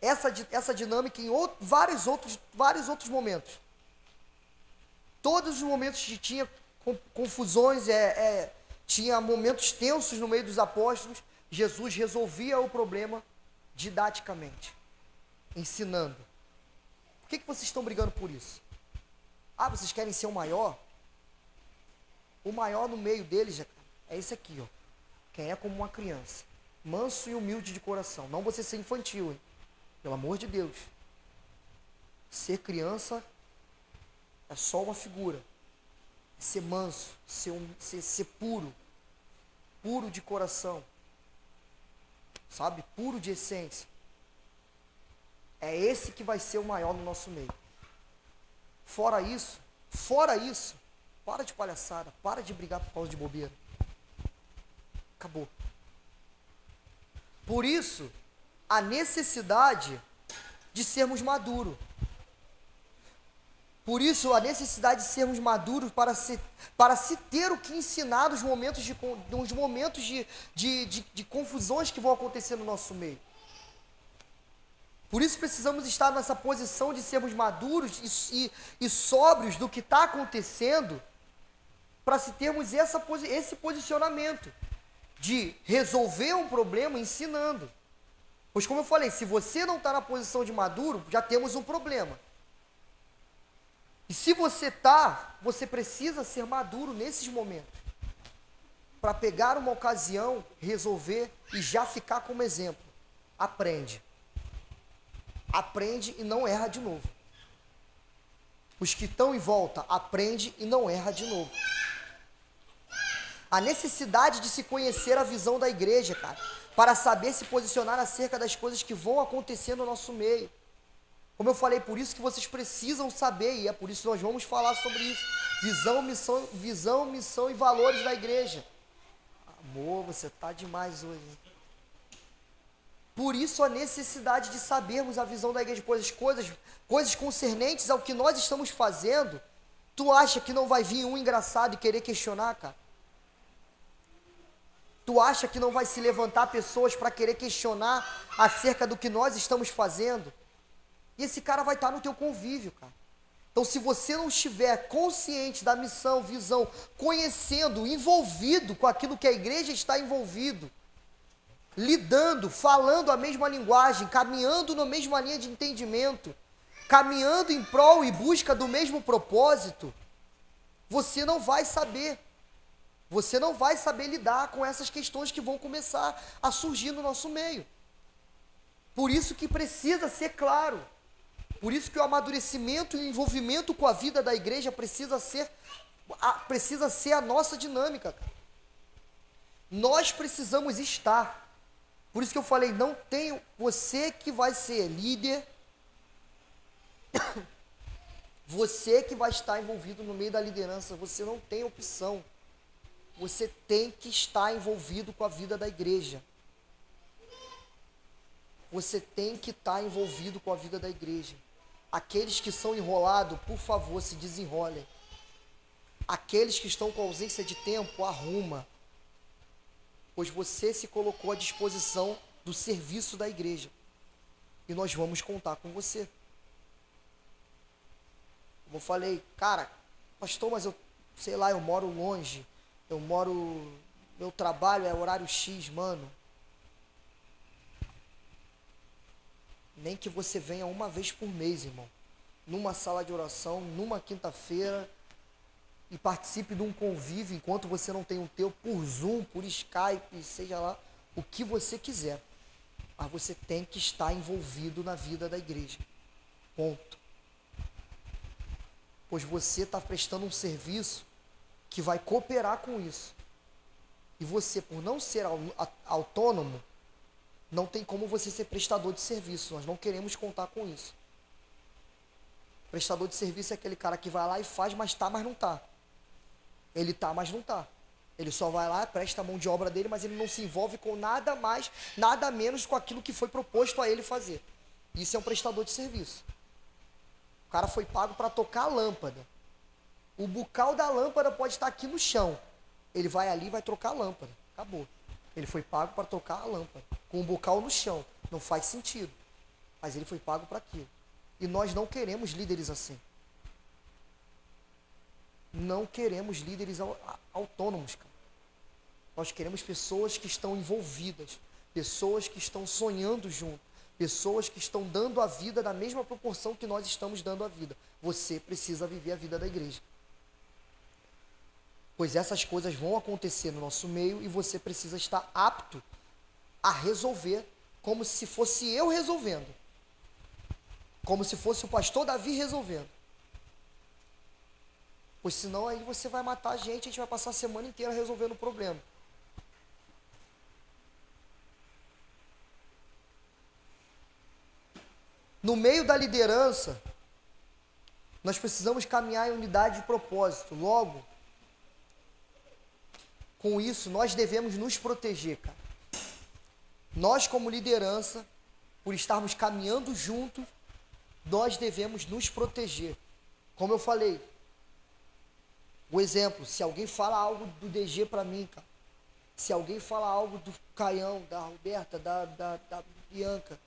essa dinâmica em vários outros momentos. Todos os momentos que tinha confusões, tinha momentos tensos no meio dos apóstolos, Jesus resolvia o problema didaticamente, ensinando. Por que vocês estão brigando por isso? Ah, vocês querem ser o maior? O maior no meio deles é esse aqui, ó. Quem é como uma criança, manso e humilde de coração. Não você ser infantil, hein? Pelo amor de Deus. Ser criança é só uma figura. Ser manso, ser puro. Puro de coração. Sabe? Puro de essência. É esse que vai ser o maior no nosso meio. Fora isso, para de palhaçada, para de brigar por causa de bobeira. Acabou. Por isso, a necessidade de sermos maduros. Por isso, a necessidade de sermos maduros para se ter o que ensinar nos momentos de confusões que vão acontecer no nosso meio. Por isso precisamos estar nessa posição de sermos maduros e sóbrios do que está acontecendo, para se termos esse posicionamento de resolver um problema ensinando. Pois como eu falei, se você não está na posição de maduro, já temos um problema. E se você está, você precisa ser maduro nesses momentos, para pegar uma ocasião, resolver e já ficar como exemplo. Aprende e não erra de novo. Os que estão em volta, aprende e não erra de novo. A necessidade de se conhecer a visão da igreja, cara, para saber se posicionar acerca das coisas que vão acontecer no nosso meio. Como eu falei, por isso que vocês precisam saber, e é por isso que nós vamos falar sobre isso. Visão, missão e valores da igreja. Amor, você tá demais hoje. Por isso a necessidade de sabermos a visão da igreja, pois as coisas concernentes ao que nós estamos fazendo, tu acha que não vai vir um engraçado e querer questionar, cara? Tu acha que não vai se levantar pessoas para querer questionar acerca do que nós estamos fazendo? E esse cara vai estar no teu convívio, cara. Então, se você não estiver consciente da missão, visão, conhecendo, envolvido com aquilo que a igreja está envolvido, lidando, falando a mesma linguagem, caminhando na mesma linha de entendimento, caminhando em prol e busca do mesmo propósito, você não vai saber. Você não vai saber lidar com essas questões que vão começar a surgir no nosso meio. Por isso que precisa ser claro. Por isso que o amadurecimento e o envolvimento com a vida da igreja precisa ser a nossa dinâmica, cara. Nós precisamos estar. Por isso que eu falei, não tem você que vai ser líder, você que vai estar envolvido no meio da liderança, você não tem opção. Você tem que estar envolvido com a vida da igreja. Você tem que estar envolvido com a vida da igreja. Aqueles que são enrolados, por favor, se desenrolem. Aqueles que estão com ausência de tempo, arruma. Pois você se colocou à disposição do serviço da igreja. E nós vamos contar com você. Como eu falei, cara, pastor, mas eu moro longe. Meu trabalho é horário X, mano. Nem que você venha uma vez por mês, irmão. Numa sala de oração, numa quinta-feira, e participe de um convívio enquanto você não tem o teu, por Zoom, por Skype, seja lá o que você quiser. Mas você tem que estar envolvido na vida da igreja. Ponto. Pois você está prestando um serviço que vai cooperar com isso. E você, por não ser autônomo, não tem como você ser prestador de serviço. Nós não queremos contar com isso. Prestador de serviço é aquele cara que vai lá e faz, mas tá, mas não tá. Ele tá, mas não tá. Ele só vai lá, presta a mão de obra dele, mas ele não se envolve com nada mais, nada menos com aquilo que foi proposto a ele fazer. Isso é um prestador de serviço. O cara foi pago para tocar a lâmpada. O bucal da lâmpada pode estar aqui no chão. Ele vai ali e vai trocar a lâmpada. Acabou. Ele foi pago para tocar a lâmpada. Com o bucal no chão. Não faz sentido. Mas ele foi pago para aquilo. E nós não queremos líderes assim. Não queremos líderes autônomos, cara. Nós queremos pessoas que estão envolvidas. Pessoas que estão sonhando junto. Pessoas que estão dando a vida na mesma proporção que nós estamos dando a vida. Você precisa viver a vida da igreja. Pois essas coisas vão acontecer no nosso meio e você precisa estar apto a resolver como se fosse eu resolvendo. Como se fosse o pastor Davi resolvendo. Pois senão aí você vai matar a gente vai passar a semana inteira resolvendo o problema. No meio da liderança, nós precisamos caminhar em unidade de propósito. Logo, com isso, nós devemos nos proteger, cara. Nós, como liderança, por estarmos caminhando juntos, nós devemos nos proteger. Como eu falei, o exemplo, se alguém fala algo do DG para mim, cara, se alguém fala algo do Caião, da Roberta, da Bianca,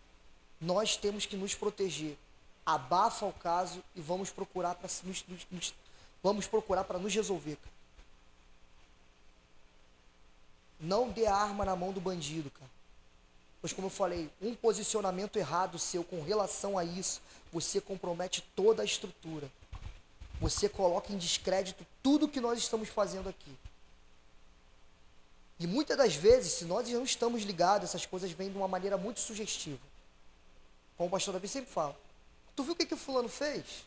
nós temos que nos proteger. Abafa o caso e vamos procurar para nos resolver, cara. Não dê a arma na mão do bandido, cara. Pois como eu falei, um posicionamento errado seu com relação a isso, você compromete toda a estrutura. Você coloca em descrédito tudo que nós estamos fazendo aqui. E muitas das vezes, se nós não estamos ligados, essas coisas vêm de uma maneira muito sugestiva. Como o pastor Davi sempre fala. Tu viu o que o fulano fez?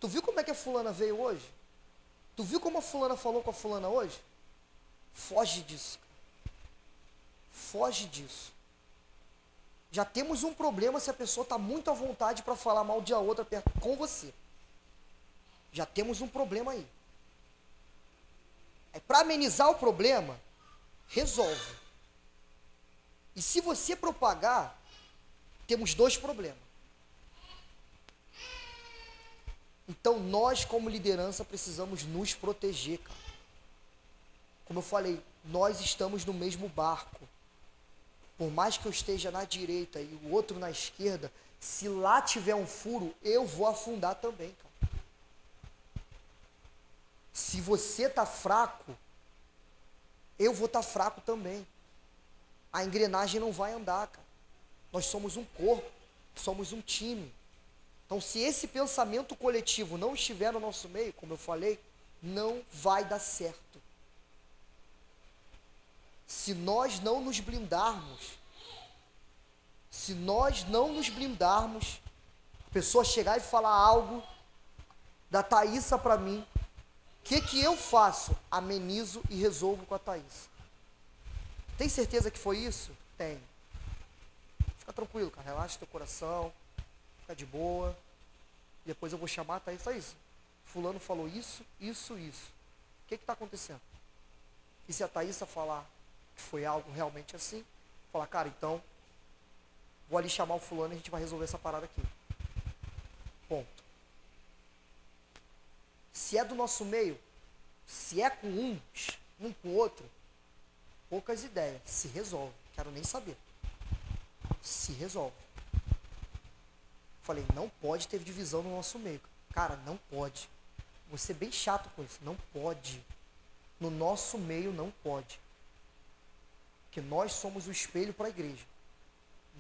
Tu viu como é que a fulana veio hoje? Tu viu como a fulana falou com a fulana hoje? Foge disso. Foge disso. Já temos um problema se a pessoa está muito à vontade para falar mal de a outra com você. Já temos um problema aí. Para amenizar o problema, resolve. E se você propagar, temos dois problemas. Então nós, como liderança, precisamos nos proteger, cara. Como eu falei, nós estamos no mesmo barco. Por mais que eu esteja na direita e o outro na esquerda, se lá tiver um furo, eu vou afundar também, cara. Se você tá fraco, eu vou estar fraco também. A engrenagem não vai andar, cara. Nós somos um corpo, somos um time. Então, se esse pensamento coletivo não estiver no nosso meio, como eu falei, não vai dar certo. Se nós não nos blindarmos, a pessoa chegar e falar algo da Thaísa para mim, o que eu faço? Amenizo e resolvo com a Thaísa. Tem certeza que foi isso? Tenho. Fica tranquilo, cara. Relaxa teu coração. Fica de boa. Depois eu vou chamar a Thaísa. Fulano falou isso. O que está acontecendo? E se a Thaísa falar que foi algo realmente assim, falar, cara, então, vou ali chamar o fulano e a gente vai resolver essa parada aqui. Ponto. Se é do nosso meio, se é com um com o outro, poucas ideias. Se resolve. Quero nem saber. Se resolve. Falei, não pode ter divisão no nosso meio. Cara, não pode. Vou ser bem chato com isso. Não pode. No nosso meio não pode. Porque nós somos o espelho para a igreja.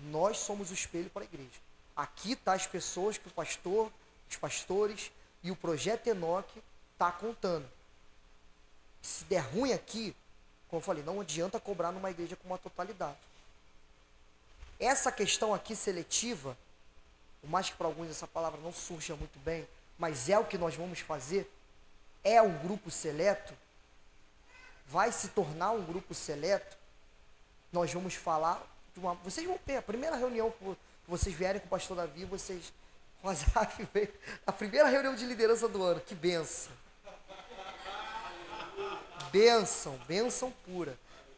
Nós somos o espelho para a igreja. Aqui está as pessoas que o pastor, os pastores e o projeto Enoque está contando. Se der ruim aqui, como eu falei, não adianta cobrar numa igreja com uma totalidade. Essa questão aqui seletiva, por mais que para alguns essa palavra não surja muito bem, mas é o que nós vamos fazer, é um grupo seleto, vai se tornar um grupo seleto, nós vamos falar de uma... Vocês vão ter a primeira reunião que vocês vierem com o pastor Davi, vocês... A primeira reunião de liderança do ano, que bênção. Bênção pura.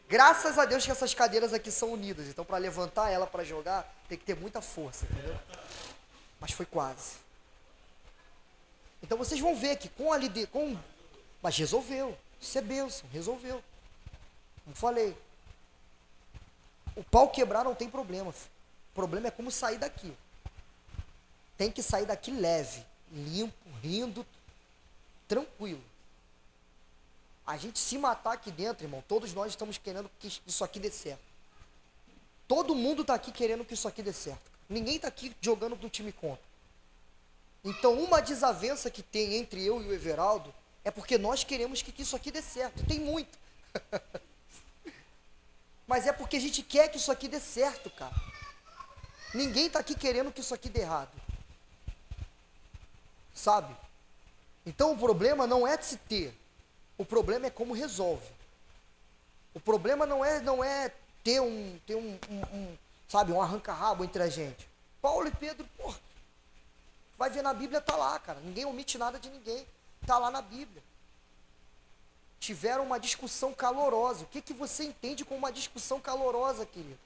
Graças a Deus que essas cadeiras aqui são unidas, então para levantar ela para jogar, tem que ter muita força, entendeu? Mas foi quase. Então vocês vão ver que com a liderança... Mas resolveu. Isso é bênção, resolveu. Como falei. O pau quebrar não tem problema. O problema é como sair daqui. Tem que sair daqui leve, limpo, rindo, tranquilo. A gente se matar aqui dentro, irmão, todos nós estamos querendo que isso aqui dê certo. Todo mundo está aqui querendo que isso aqui dê certo. Ninguém está aqui jogando do time contra. Então, uma desavença que tem entre eu e o Everaldo é porque nós queremos que isso aqui dê certo. Tem muito. Mas é porque a gente quer que isso aqui dê certo, cara. Ninguém está aqui querendo que isso aqui dê errado. Sabe? Então, o problema não é de se ter. O problema é como resolve. O problema não é ter sabe, um arranca-rabo entre a gente. Paulo e Pedro, porra, vai ver na Bíblia, tá lá, cara. Ninguém omite nada de ninguém. Tá lá na Bíblia. Tiveram uma discussão calorosa. O que você entende com uma discussão calorosa, querido?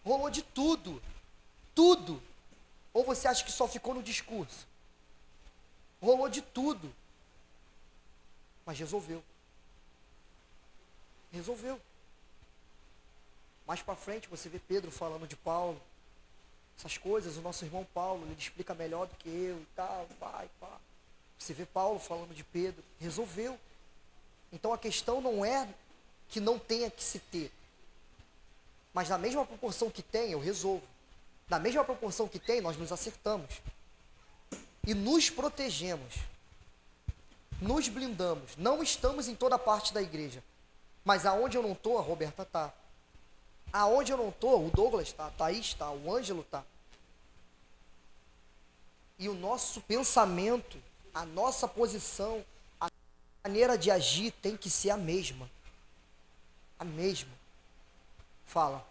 Rolou de tudo. Tudo. Ou você acha que só ficou no discurso? Rolou de tudo. Mas resolveu. Resolveu. Mais para frente você vê Pedro falando de Paulo. Essas coisas, o nosso irmão Paulo, ele explica melhor do que eu e tal, pá. Você vê Paulo falando de Pedro. Resolveu. Então a questão não é que não tenha que se ter. Mas na mesma proporção que tem, eu resolvo. Na mesma proporção que tem, nós nos acertamos. E nos protegemos. Nos blindamos. Não estamos em toda parte da igreja. Mas aonde eu não estou, a Roberta está. Aonde eu não estou, o Douglas está, a Thaís está, o Ângelo está. E o nosso pensamento, a nossa posição, a maneira de agir tem que ser a mesma. A mesma. Fala.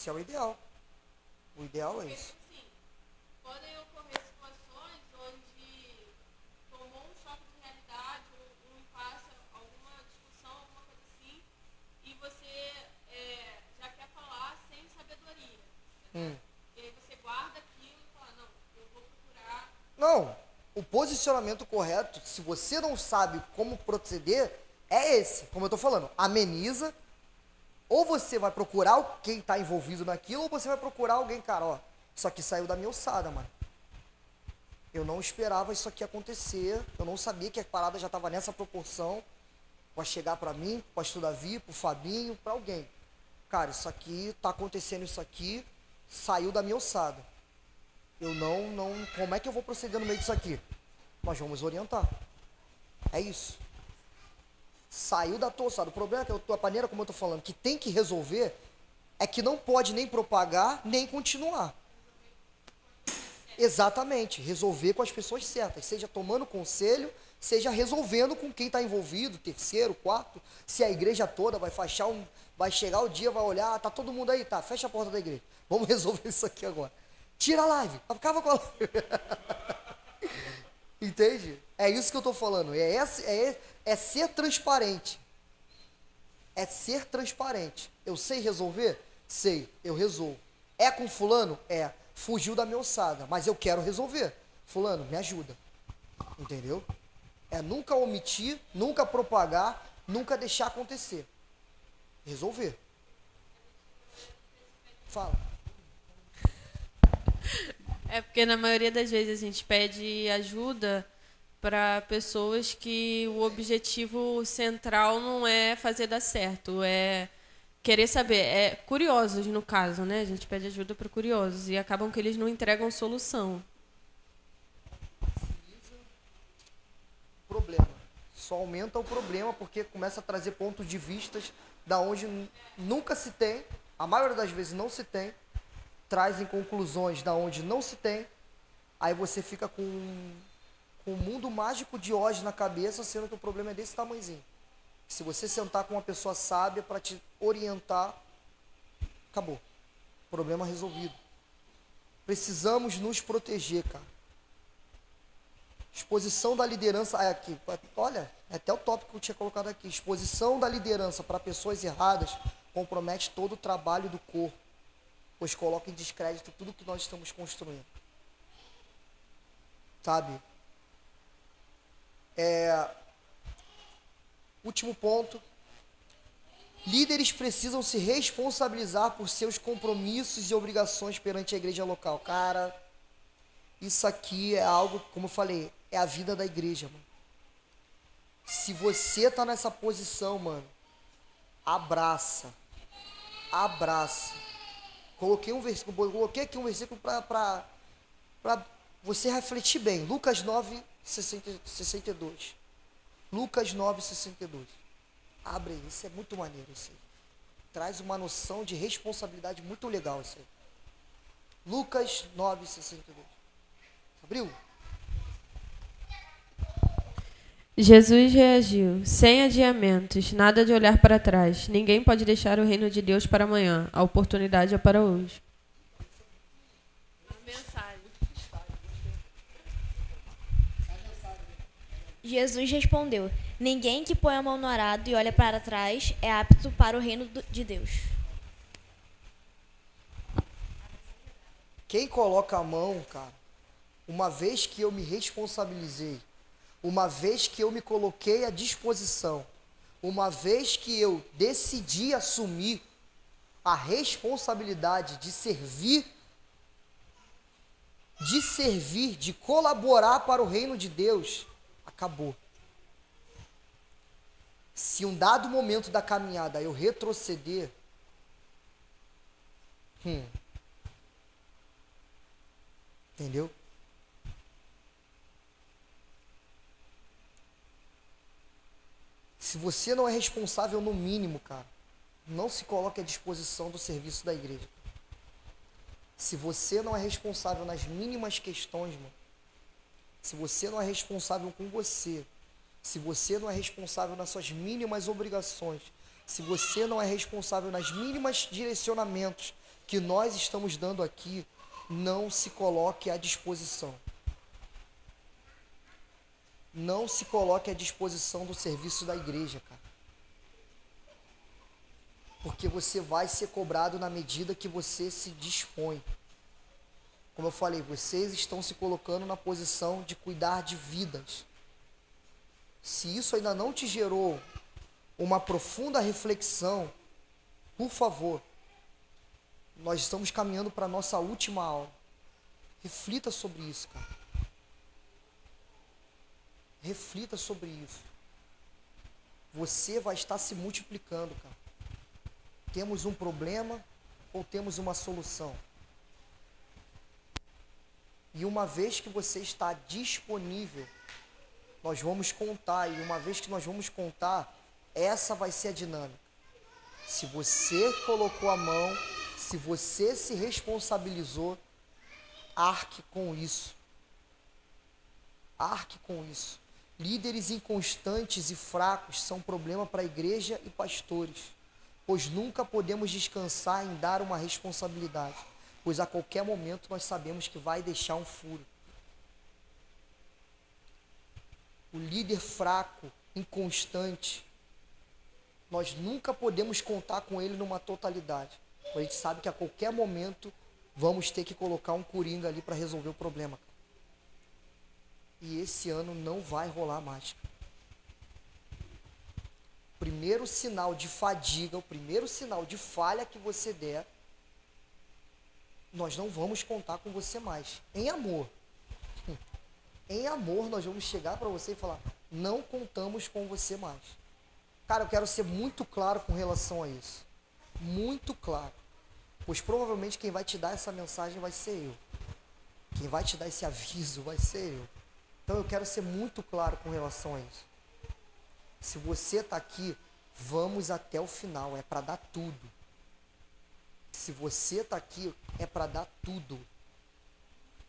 Esse é o ideal. O ideal é isso. Sim, podem ocorrer situações onde tomou um choque de realidade, um impasse, alguma discussão, alguma coisa assim, e você já quer falar sem sabedoria. Entendeu? E aí você guarda aquilo e fala, não, eu vou procurar. Não, o posicionamento correto, se você não sabe como proceder, é esse. Como eu tô falando, ameniza. Ou você vai procurar quem está envolvido naquilo, ou você vai procurar alguém, cara, ó, isso aqui saiu da minha ossada, mano. Eu não esperava isso aqui acontecer, eu não sabia que a parada já estava nessa proporção, para chegar para mim, para o pastor Davi, para o Fabinho, para alguém. Cara, isso aqui, tá acontecendo isso aqui, saiu da minha ossada. Eu não, como é que eu vou proceder no meio disso aqui? Nós vamos orientar. É isso. Saiu da tua ossada. O problema é que a tua maneira, como eu estou falando, que tem que resolver, é que não pode nem propagar, nem continuar. Exatamente, resolver com as pessoas certas, seja tomando conselho, seja resolvendo com quem está envolvido, terceiro, quarto, se a igreja toda vai fechar vai chegar o dia, vai olhar, tá todo mundo aí, tá, fecha a porta da igreja, vamos resolver isso aqui agora. Tira a live, acaba com a live. Entende? É isso que eu estou falando, é ser transparente. É ser transparente. Eu sei resolver? Sei, eu resolvo. É com fulano? É. Fugiu da minha ossada, mas eu quero resolver. Fulano, me ajuda. Entendeu? É nunca omitir, nunca propagar, nunca deixar acontecer. Resolver. Fala. É porque na maioria das vezes a gente pede ajuda para pessoas que o objetivo central não é fazer dar certo, é querer saber, é curiosos no caso, né? A gente pede ajuda para curiosos e acabam que eles não entregam solução. Problema. Só aumenta o problema porque começa a trazer pontos de vistas da onde nunca se tem, a maioria das vezes não se tem, trazem conclusões da onde não se tem, aí você fica com um mundo mágico de Oz na cabeça, sendo que o problema é desse tamanhozinho. Se você sentar com uma pessoa sábia para te orientar, acabou. Problema resolvido. Precisamos nos proteger, cara. Exposição da liderança, aqui, olha, é até o tópico que eu tinha colocado aqui. Exposição da liderança para pessoas erradas compromete todo o trabalho do corpo, pois coloca em descrédito tudo que nós estamos construindo. Sabe? Último ponto. Líderes precisam se responsabilizar por seus compromissos e obrigações perante a igreja local. Cara, isso aqui é algo, como eu falei, é a vida da igreja, mano. Se você tá nessa posição, mano, abraça. Abraça. Coloquei aqui um versículo para você refletir bem. Lucas 9, 62. Lucas 9, 62. Abre aí, isso é muito maneiro isso aí. Traz uma noção de responsabilidade muito legal isso aí. Lucas 9, 62. Abriu? Jesus reagiu, sem adiamentos, nada de olhar para trás. Ninguém pode deixar o reino de Deus para amanhã. A oportunidade é para hoje. Mensagem. Jesus respondeu: ninguém que põe a mão no arado e olha para trás é apto para o reino de Deus. Quem coloca a mão, cara, uma vez que eu me responsabilizei, uma vez que eu me coloquei à disposição, uma vez que eu decidi assumir a responsabilidade de servir, de colaborar para o reino de Deus, acabou. Se um dado momento da caminhada eu retroceder, entendeu? Se você não é responsável no mínimo, cara, não se coloque à disposição do serviço da igreja. Se você não é responsável nas mínimas questões, mano, se você não é responsável com você, se você não é responsável nas suas mínimas obrigações, se você não é responsável nas mínimas direcionamentos que nós estamos dando aqui, não se coloque à disposição. Não se coloque à disposição do serviço da igreja, cara. Porque você vai ser cobrado na medida que você se dispõe. Como eu falei, vocês estão se colocando na posição de cuidar de vidas. Se isso ainda não te gerou uma profunda reflexão, por favor, nós estamos caminhando para a nossa última aula. Reflita sobre isso, cara. Reflita sobre isso. Você vai estar se multiplicando, cara. Temos um problema ou temos uma solução? E uma vez que você está disponível, nós vamos contar. E uma vez que nós vamos contar, essa vai ser a dinâmica. Se você colocou a mão, se você se responsabilizou, arque com isso. Arque com isso. Líderes inconstantes e fracos são problema para a igreja e pastores, pois nunca podemos descansar em dar uma responsabilidade, pois a qualquer momento nós sabemos que vai deixar um furo. O líder fraco, inconstante, nós nunca podemos contar com ele numa totalidade. A gente sabe que a qualquer momento vamos ter que colocar um coringa ali para resolver o problema. E esse ano não vai rolar mais. O primeiro sinal de fadiga, o primeiro sinal de falha que você der, nós não vamos contar com você mais. Em amor. Em amor, nós vamos chegar para você e falar: não contamos com você mais. Cara, eu quero ser muito claro com relação a isso. Muito claro. Pois provavelmente quem vai te dar essa mensagem vai ser eu. Quem vai te dar esse aviso vai ser eu. Então eu quero ser muito claro com relação a isso. Se você está aqui, vamos até o final. É para dar tudo. Se você está aqui, é para dar tudo.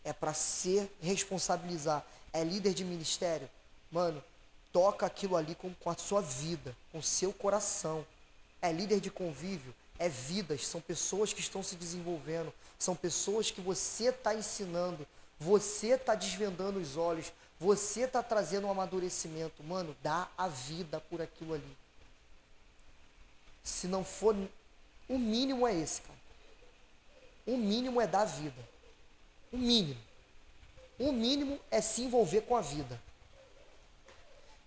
É para se responsabilizar. É líder de ministério? Mano, toca aquilo ali com a sua vida, com o seu coração. É líder de convívio? É vidas, são pessoas que estão se desenvolvendo, são pessoas que você está ensinando, você está desvendando os olhos, você está trazendo um amadurecimento. Mano, dá a vida por aquilo ali. Se não for, o mínimo é esse, cara. O mínimo é dar a vida. O mínimo. O mínimo é se envolver com a vida.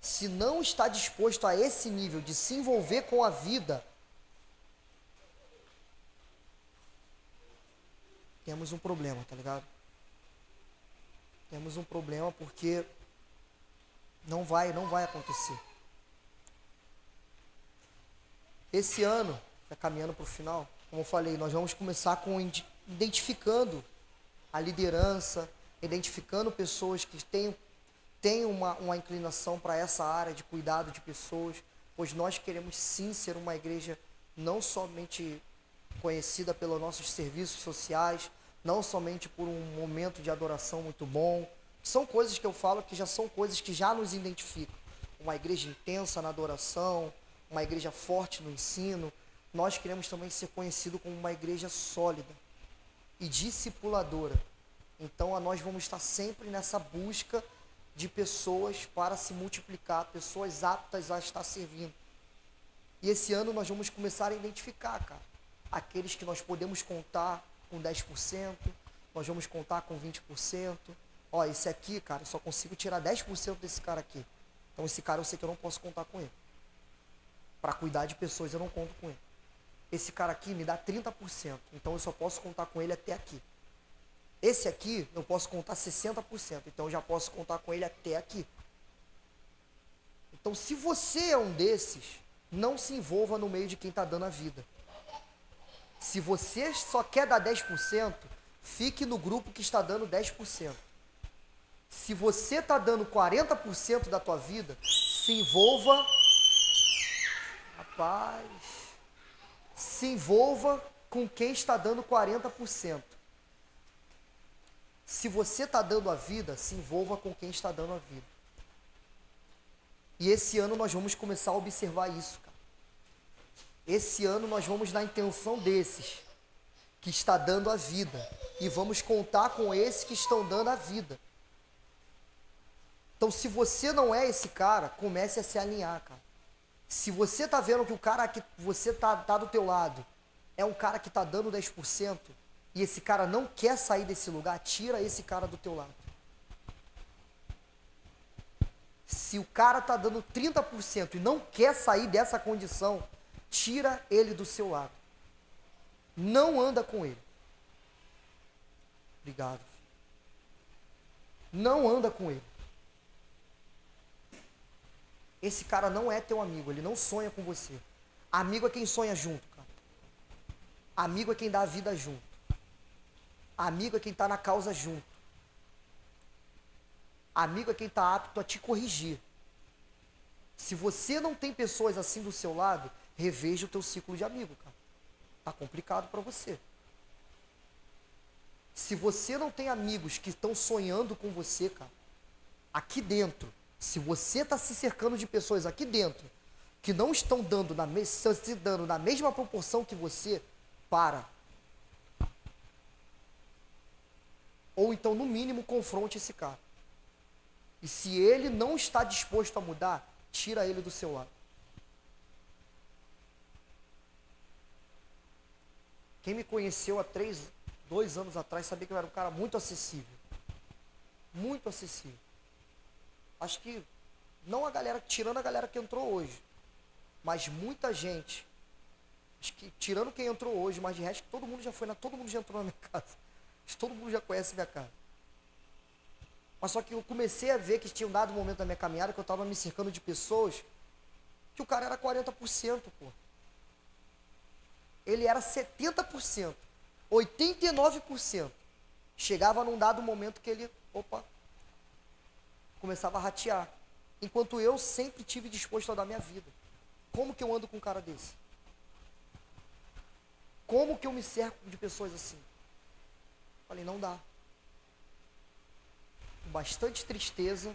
Se não está disposto a esse nível de se envolver com a vida, temos um problema, tá ligado? Temos um problema porque não vai acontecer. Esse ano, já caminhando para o final, como eu falei, nós vamos começar com identificando a liderança, identificando pessoas que têm uma inclinação para essa área de cuidado de pessoas, pois nós queremos sim ser uma igreja não somente conhecida pelos nossos serviços sociais, não somente por um momento de adoração muito bom. São coisas que eu falo que já são coisas que já nos identificam. Uma igreja intensa na adoração, uma igreja forte no ensino. Nós queremos também ser conhecidos como uma igreja sólida e discipuladora. Então nós vamos estar sempre nessa busca de pessoas para se multiplicar, pessoas aptas a estar servindo. E esse ano nós vamos começar a identificar, cara, aqueles que nós podemos contar com 10%, nós vamos contar com 20%. Ó, esse aqui, cara, eu só consigo tirar 10% desse cara aqui. Então esse cara eu sei que eu não posso contar com ele. Para cuidar de pessoas eu não conto com ele. Esse cara aqui me dá 30%, então eu só posso contar com ele até aqui. Esse aqui eu posso contar 60%, então eu já posso contar com ele até aqui. Então se você é um desses, não se envolva no meio de quem está dando a vida. Se você só quer dar 10%, fique no grupo que está dando 10%. Se você está dando 40% da tua vida, se envolva, rapaz, se envolva com quem está dando 40%. Se você está dando a vida, se envolva com quem está dando a vida. E esse ano nós vamos começar a observar isso, cara. Esse ano nós vamos na intenção desses. que está dando a vida. E vamos contar com esses que estão dando a vida. Então, se você não é esse cara, comece a se alinhar, cara. Se você tá vendo que o cara que você tá do teu lado é um cara que tá dando 10% e esse cara não quer sair desse lugar, tira esse cara do teu lado. Se o cara tá dando 30% e não quer sair dessa condição, tira ele do seu lado. Não anda com ele. Obrigado. Não anda com ele. Esse cara não é teu amigo, ele não sonha com você. Amigo é quem sonha junto, cara. Amigo é quem dá a vida junto. Amigo é quem está na causa junto. Amigo é quem está apto a te corrigir. Se você não tem pessoas assim do seu lado, reveja o teu ciclo de amigo, cara. Tá complicado para você. Se você não tem amigos que estão sonhando com você, cara, aqui dentro, se você está se cercando de pessoas aqui dentro que não estão dando se dando na mesma proporção que você, para. Ou então, no mínimo, confronte esse cara. E se ele não está disposto a mudar, tira ele do seu lado. Quem me conheceu há 2 anos atrás sabia que eu era um cara muito acessível. Muito acessível. Acho que, não a galera, tirando a galera que entrou hoje, mas muita gente, acho que tirando quem entrou hoje, mas de resto todo mundo já foi, todo mundo já entrou na minha casa. Todo mundo já conhece minha casa. Mas só que eu comecei a ver que tinha um dado momento da minha caminhada que eu estava me cercando de pessoas que o cara era 40%, pô. Ele era 70%, 89%. Chegava num dado momento que ele, começava a ratear. Enquanto eu sempre tive disposto a dar minha vida. Como que eu ando com um cara desse? Como que eu me cerco de pessoas assim? Falei, não dá. Com bastante tristeza,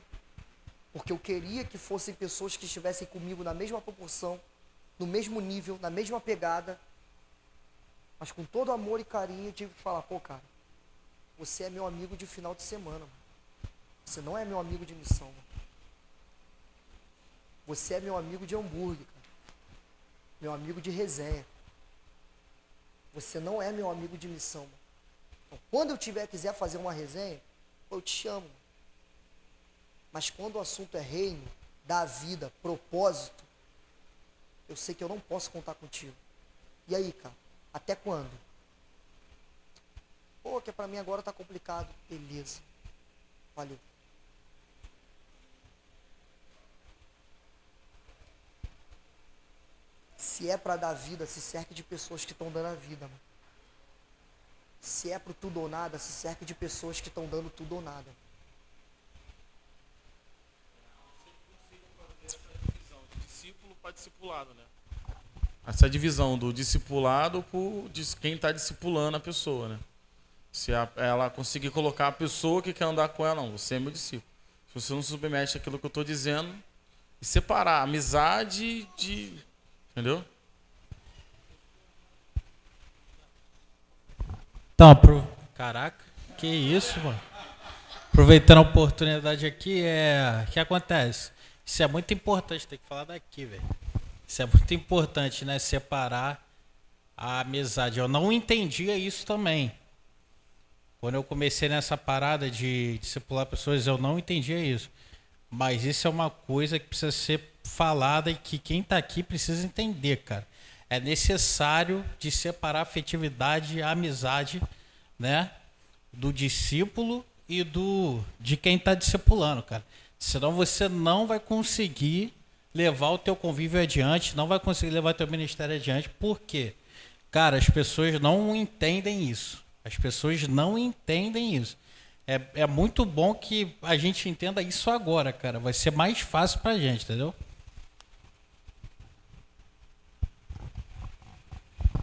porque eu queria que fossem pessoas que estivessem comigo na mesma proporção, no mesmo nível, na mesma pegada. Mas com todo amor e carinho, eu tive que falar, cara, você é meu amigo de final de semana, mano. Você não é meu amigo de missão, mano. Você é meu amigo de hambúrguer, cara. Meu amigo de resenha. Você não é meu amigo de missão, mano. Então, quando eu quiser fazer uma resenha, eu te chamo. Mas quando o assunto é reino, da vida, propósito, eu sei que eu não posso contar contigo. E aí, cara? Até quando? Que pra mim agora tá complicado. Beleza. Valeu. Se é para dar vida, se cerque de pessoas que estão dando a vida, mano. Se é pro tudo ou nada, se cerque de pessoas que estão dando tudo ou nada. Essa divisão de discípulo para discipulado, né? Essa divisão do discipulado de quem está discipulando a pessoa, né? Se ela conseguir colocar a pessoa que quer andar com ela, não, você é meu discípulo. Se você não submete aquilo que eu estou dizendo, e separar a amizade de... Entendeu? Então, caraca, que isso, mano. Aproveitando a oportunidade aqui, o que acontece? Isso é muito importante, tem que falar daqui, velho. Isso é muito importante, né? Separar a amizade. Eu não entendia isso também. Quando eu comecei nessa parada de discipular pessoas, eu não entendia isso. Mas isso é uma coisa que precisa ser falada e que quem está aqui precisa entender, cara. É necessário de separar a afetividade e a amizade, né, do discípulo e de quem está discipulando, cara. Senão você não vai conseguir levar o teu convívio adiante, não vai conseguir levar o teu ministério adiante. Por quê? Cara, as pessoas não entendem isso. As pessoas não entendem isso. É muito bom que a gente entenda isso agora, cara. Vai ser mais fácil pra gente, entendeu?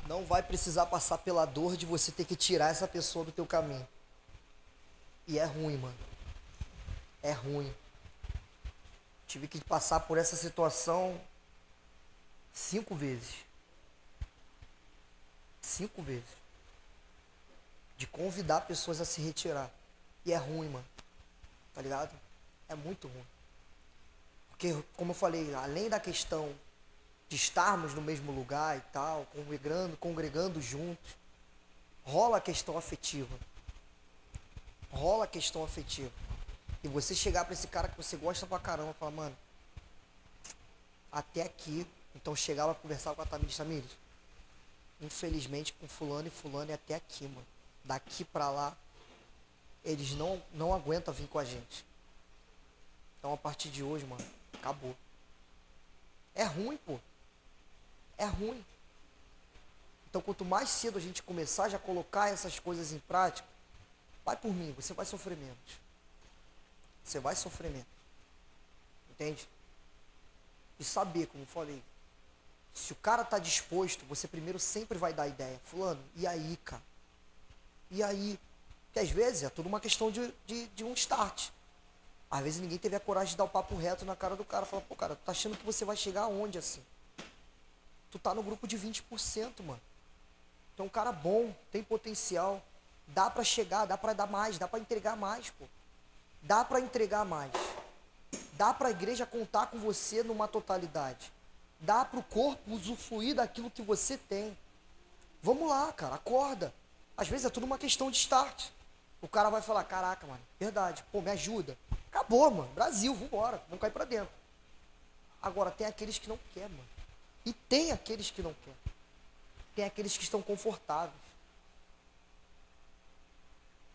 Não vai precisar passar pela dor de você ter que tirar essa pessoa do teu caminho. E é ruim, mano. É ruim. Tive que passar por essa situação 5 vezes. 5 vezes. de convidar pessoas a se retirar. E é ruim, mano. Tá ligado? É muito ruim. Porque, como eu falei, além da questão de estarmos no mesmo lugar e tal, congregando juntos, rola a questão afetiva. Rola a questão afetiva. E você chegar pra esse cara que você gosta pra caramba e falar, mano, até aqui. Então chegar lá conversar com a Tamires, infelizmente com fulano e fulano é até aqui, mano. Daqui pra lá, eles não aguentam vir com a gente. Então a partir de hoje, mano, acabou. É ruim, pô. É ruim. Então quanto mais cedo a gente começar já a colocar essas coisas em prática, vai por mim, você vai sofrer menos. Você vai sofrer menos. Entende? E saber, como eu falei, se o cara tá disposto, você primeiro sempre vai dar ideia. Fulano, e aí, cara? E aí? Porque às vezes é tudo uma questão de um start. Às vezes ninguém teve a coragem de dar o papo reto na cara do cara. Falar, pô, cara, tu tá achando que você vai chegar aonde assim? Tu tá no grupo de 20%, mano. Tu é um cara bom, tem potencial. Dá pra chegar, dá pra dar mais, dá pra entregar mais, pô. Dá pra entregar mais. Dá pra igreja contar com você numa totalidade. Dá pro corpo usufruir daquilo que você tem. Vamos lá, cara, acorda. Às vezes é tudo uma questão de start. O cara vai falar, caraca, mano, verdade, pô, me ajuda. Acabou, mano, Brasil, vambora, vamos cair pra dentro. Agora, tem aqueles que não querem, mano. E tem aqueles que não querem. Tem aqueles que estão confortáveis.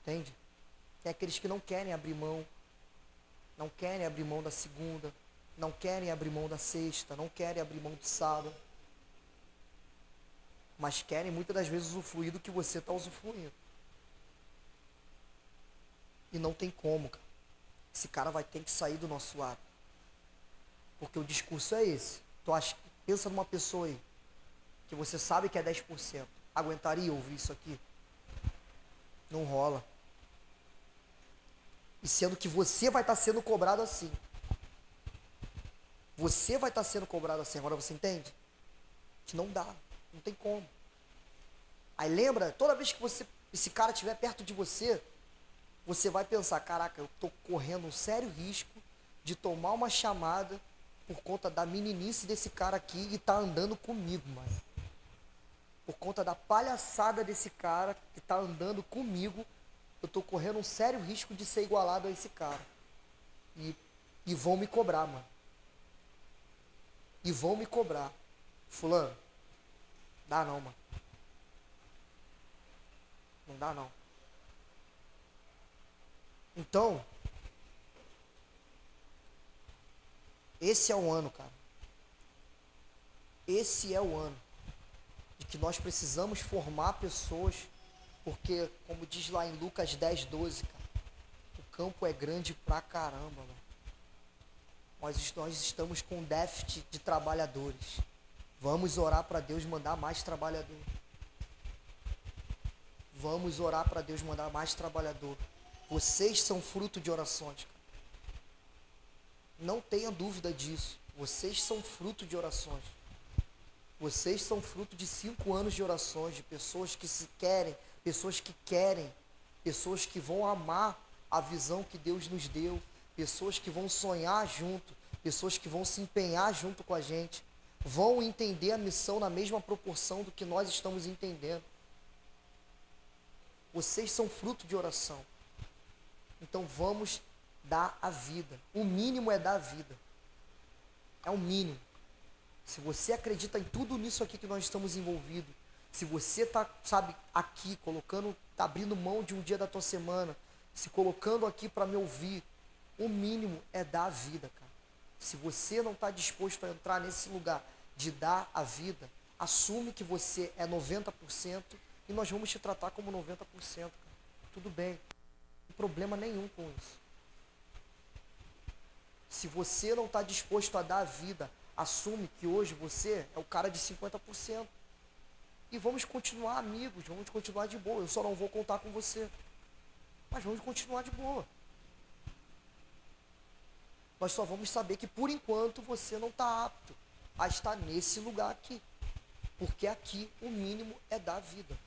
Entende? Tem aqueles que não querem abrir mão. Não querem abrir mão da segunda. Não querem abrir mão da sexta. Não querem abrir mão do sábado. Mas querem muitas das vezes usufruir do que você está usufruindo. E não tem como, cara. Esse cara vai ter que sair do nosso lado. Porque o discurso é esse. Tu acha, pensa numa pessoa aí, que você sabe que é 10%. Aguentaria ouvir isso aqui? Não rola. E sendo que você vai estar sendo cobrado assim. Você vai estar sendo cobrado assim. Agora você entende? Que não dá. Não tem como. Aí lembra, toda vez que esse cara estiver perto de você, você vai pensar, caraca, eu estou correndo um sério risco de tomar uma chamada por conta da meninice desse cara aqui e tá andando comigo, mano. Por conta da palhaçada desse cara que tá andando comigo, eu tô correndo um sério risco de ser igualado a esse cara. E vão me cobrar, mano. E vão me cobrar. Fulano, dá não, mano. Não dá não. Então, esse é o ano, cara. Esse é o ano de que nós precisamos formar pessoas, porque, como diz lá em Lucas 10:12, cara, o campo é grande pra caramba, mano. Nós estamos com déficit de trabalhadores. Vamos orar para Deus mandar mais trabalhador. Vamos orar para Deus mandar mais trabalhador. Vocês são fruto de orações, cara. Não tenha dúvida disso. Vocês são fruto de orações. Vocês são fruto de 5 anos de orações, de pessoas que se querem, pessoas que vão amar a visão que Deus nos deu, pessoas que vão sonhar junto, pessoas que vão se empenhar junto com a gente, vão entender a missão na mesma proporção do que nós estamos entendendo. Vocês são fruto de oração. Então vamos dar a vida. O mínimo é dar a vida. É o mínimo. Se você acredita em tudo nisso aqui que nós estamos envolvidos, se você está, sabe, aqui, tá abrindo mão de um dia da tua semana, se colocando aqui para me ouvir, o mínimo é dar a vida, cara. Se você não está disposto a entrar nesse lugar de dar a vida, assume que você é 90% e nós vamos te tratar como 90%, cara. Tudo bem. Não tem problema nenhum com isso. Se você não está disposto a dar a vida, assume que hoje você é o cara de 50%. E vamos continuar amigos, vamos continuar de boa. Eu só não vou contar com você. Mas vamos continuar de boa. Nós só vamos saber que por enquanto você não está apto a estar nesse lugar aqui. Porque aqui o mínimo é dar vida.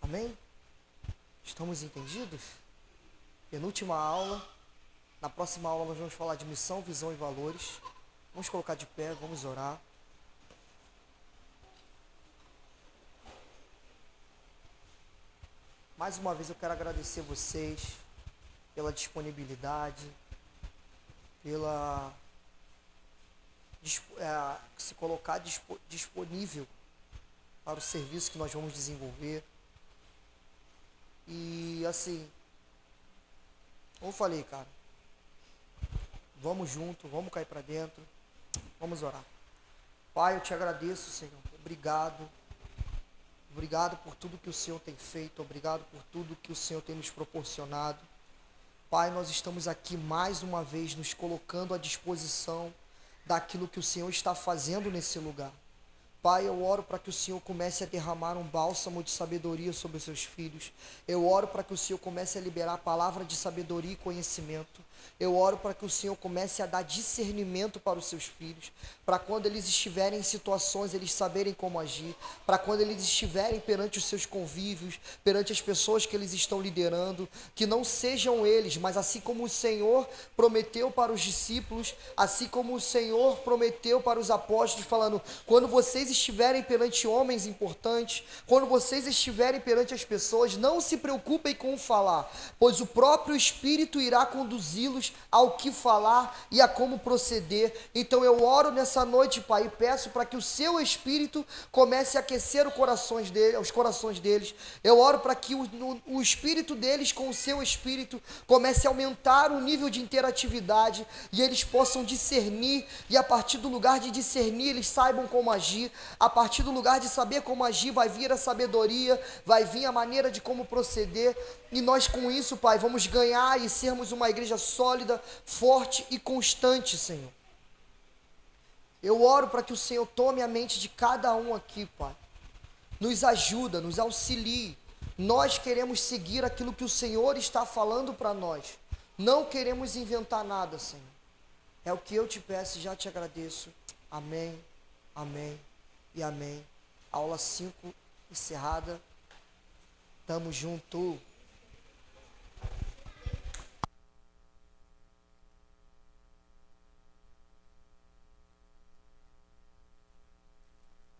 Amém? Estamos entendidos? Penúltima aula. Na próxima aula nós vamos falar de missão, visão e valores. Vamos colocar de pé, vamos orar. Mais uma vez eu quero agradecer vocês pela disponibilidade, pela se colocar disponível para o serviço que nós vamos desenvolver. E assim, como eu falei, cara, vamos junto, vamos cair para dentro, vamos orar. Pai, eu te agradeço, Senhor, obrigado. Obrigado por tudo que o Senhor tem feito, obrigado por tudo que o Senhor tem nos proporcionado. Pai, nós estamos aqui mais uma vez nos colocando à disposição daquilo que o Senhor está fazendo nesse lugar. Pai, eu oro para que o Senhor comece a derramar um bálsamo de sabedoria sobre os seus filhos. Eu oro para que o Senhor comece a liberar a palavra de sabedoria e conhecimento. Eu oro para que o Senhor comece a dar discernimento para os seus filhos, para quando eles estiverem em situações, eles saberem como agir, para quando eles estiverem perante os seus convívios, perante as pessoas que eles estão liderando, que não sejam eles, mas assim como o Senhor prometeu para os discípulos, assim como o Senhor prometeu para os apóstolos, falando, quando vocês estiverem perante homens importantes, quando vocês estiverem perante as pessoas, não se preocupem com o falar, pois o próprio Espírito irá conduzi-los ao que falar e a como proceder. Então eu oro nessa noite, Pai, e peço para que o seu Espírito comece a aquecer os corações deles. Eu oro para que o Espírito deles com o seu Espírito comece a aumentar o nível de interatividade e eles possam discernir, e a partir do lugar de discernir eles saibam como agir. A partir do lugar de saber como agir vai vir a sabedoria, vai vir a maneira de como proceder, e nós com isso, Pai, vamos ganhar e sermos uma igreja sólida, forte e constante, Senhor. Eu oro para que o Senhor tome a mente de cada um aqui, Pai. Nos ajuda, nos auxilie. Nós queremos seguir aquilo que o Senhor está falando para nós. Não queremos inventar nada, Senhor. É o que eu te peço e já te agradeço. Amém, amém e amém. Aula 5 encerrada. Tamo junto.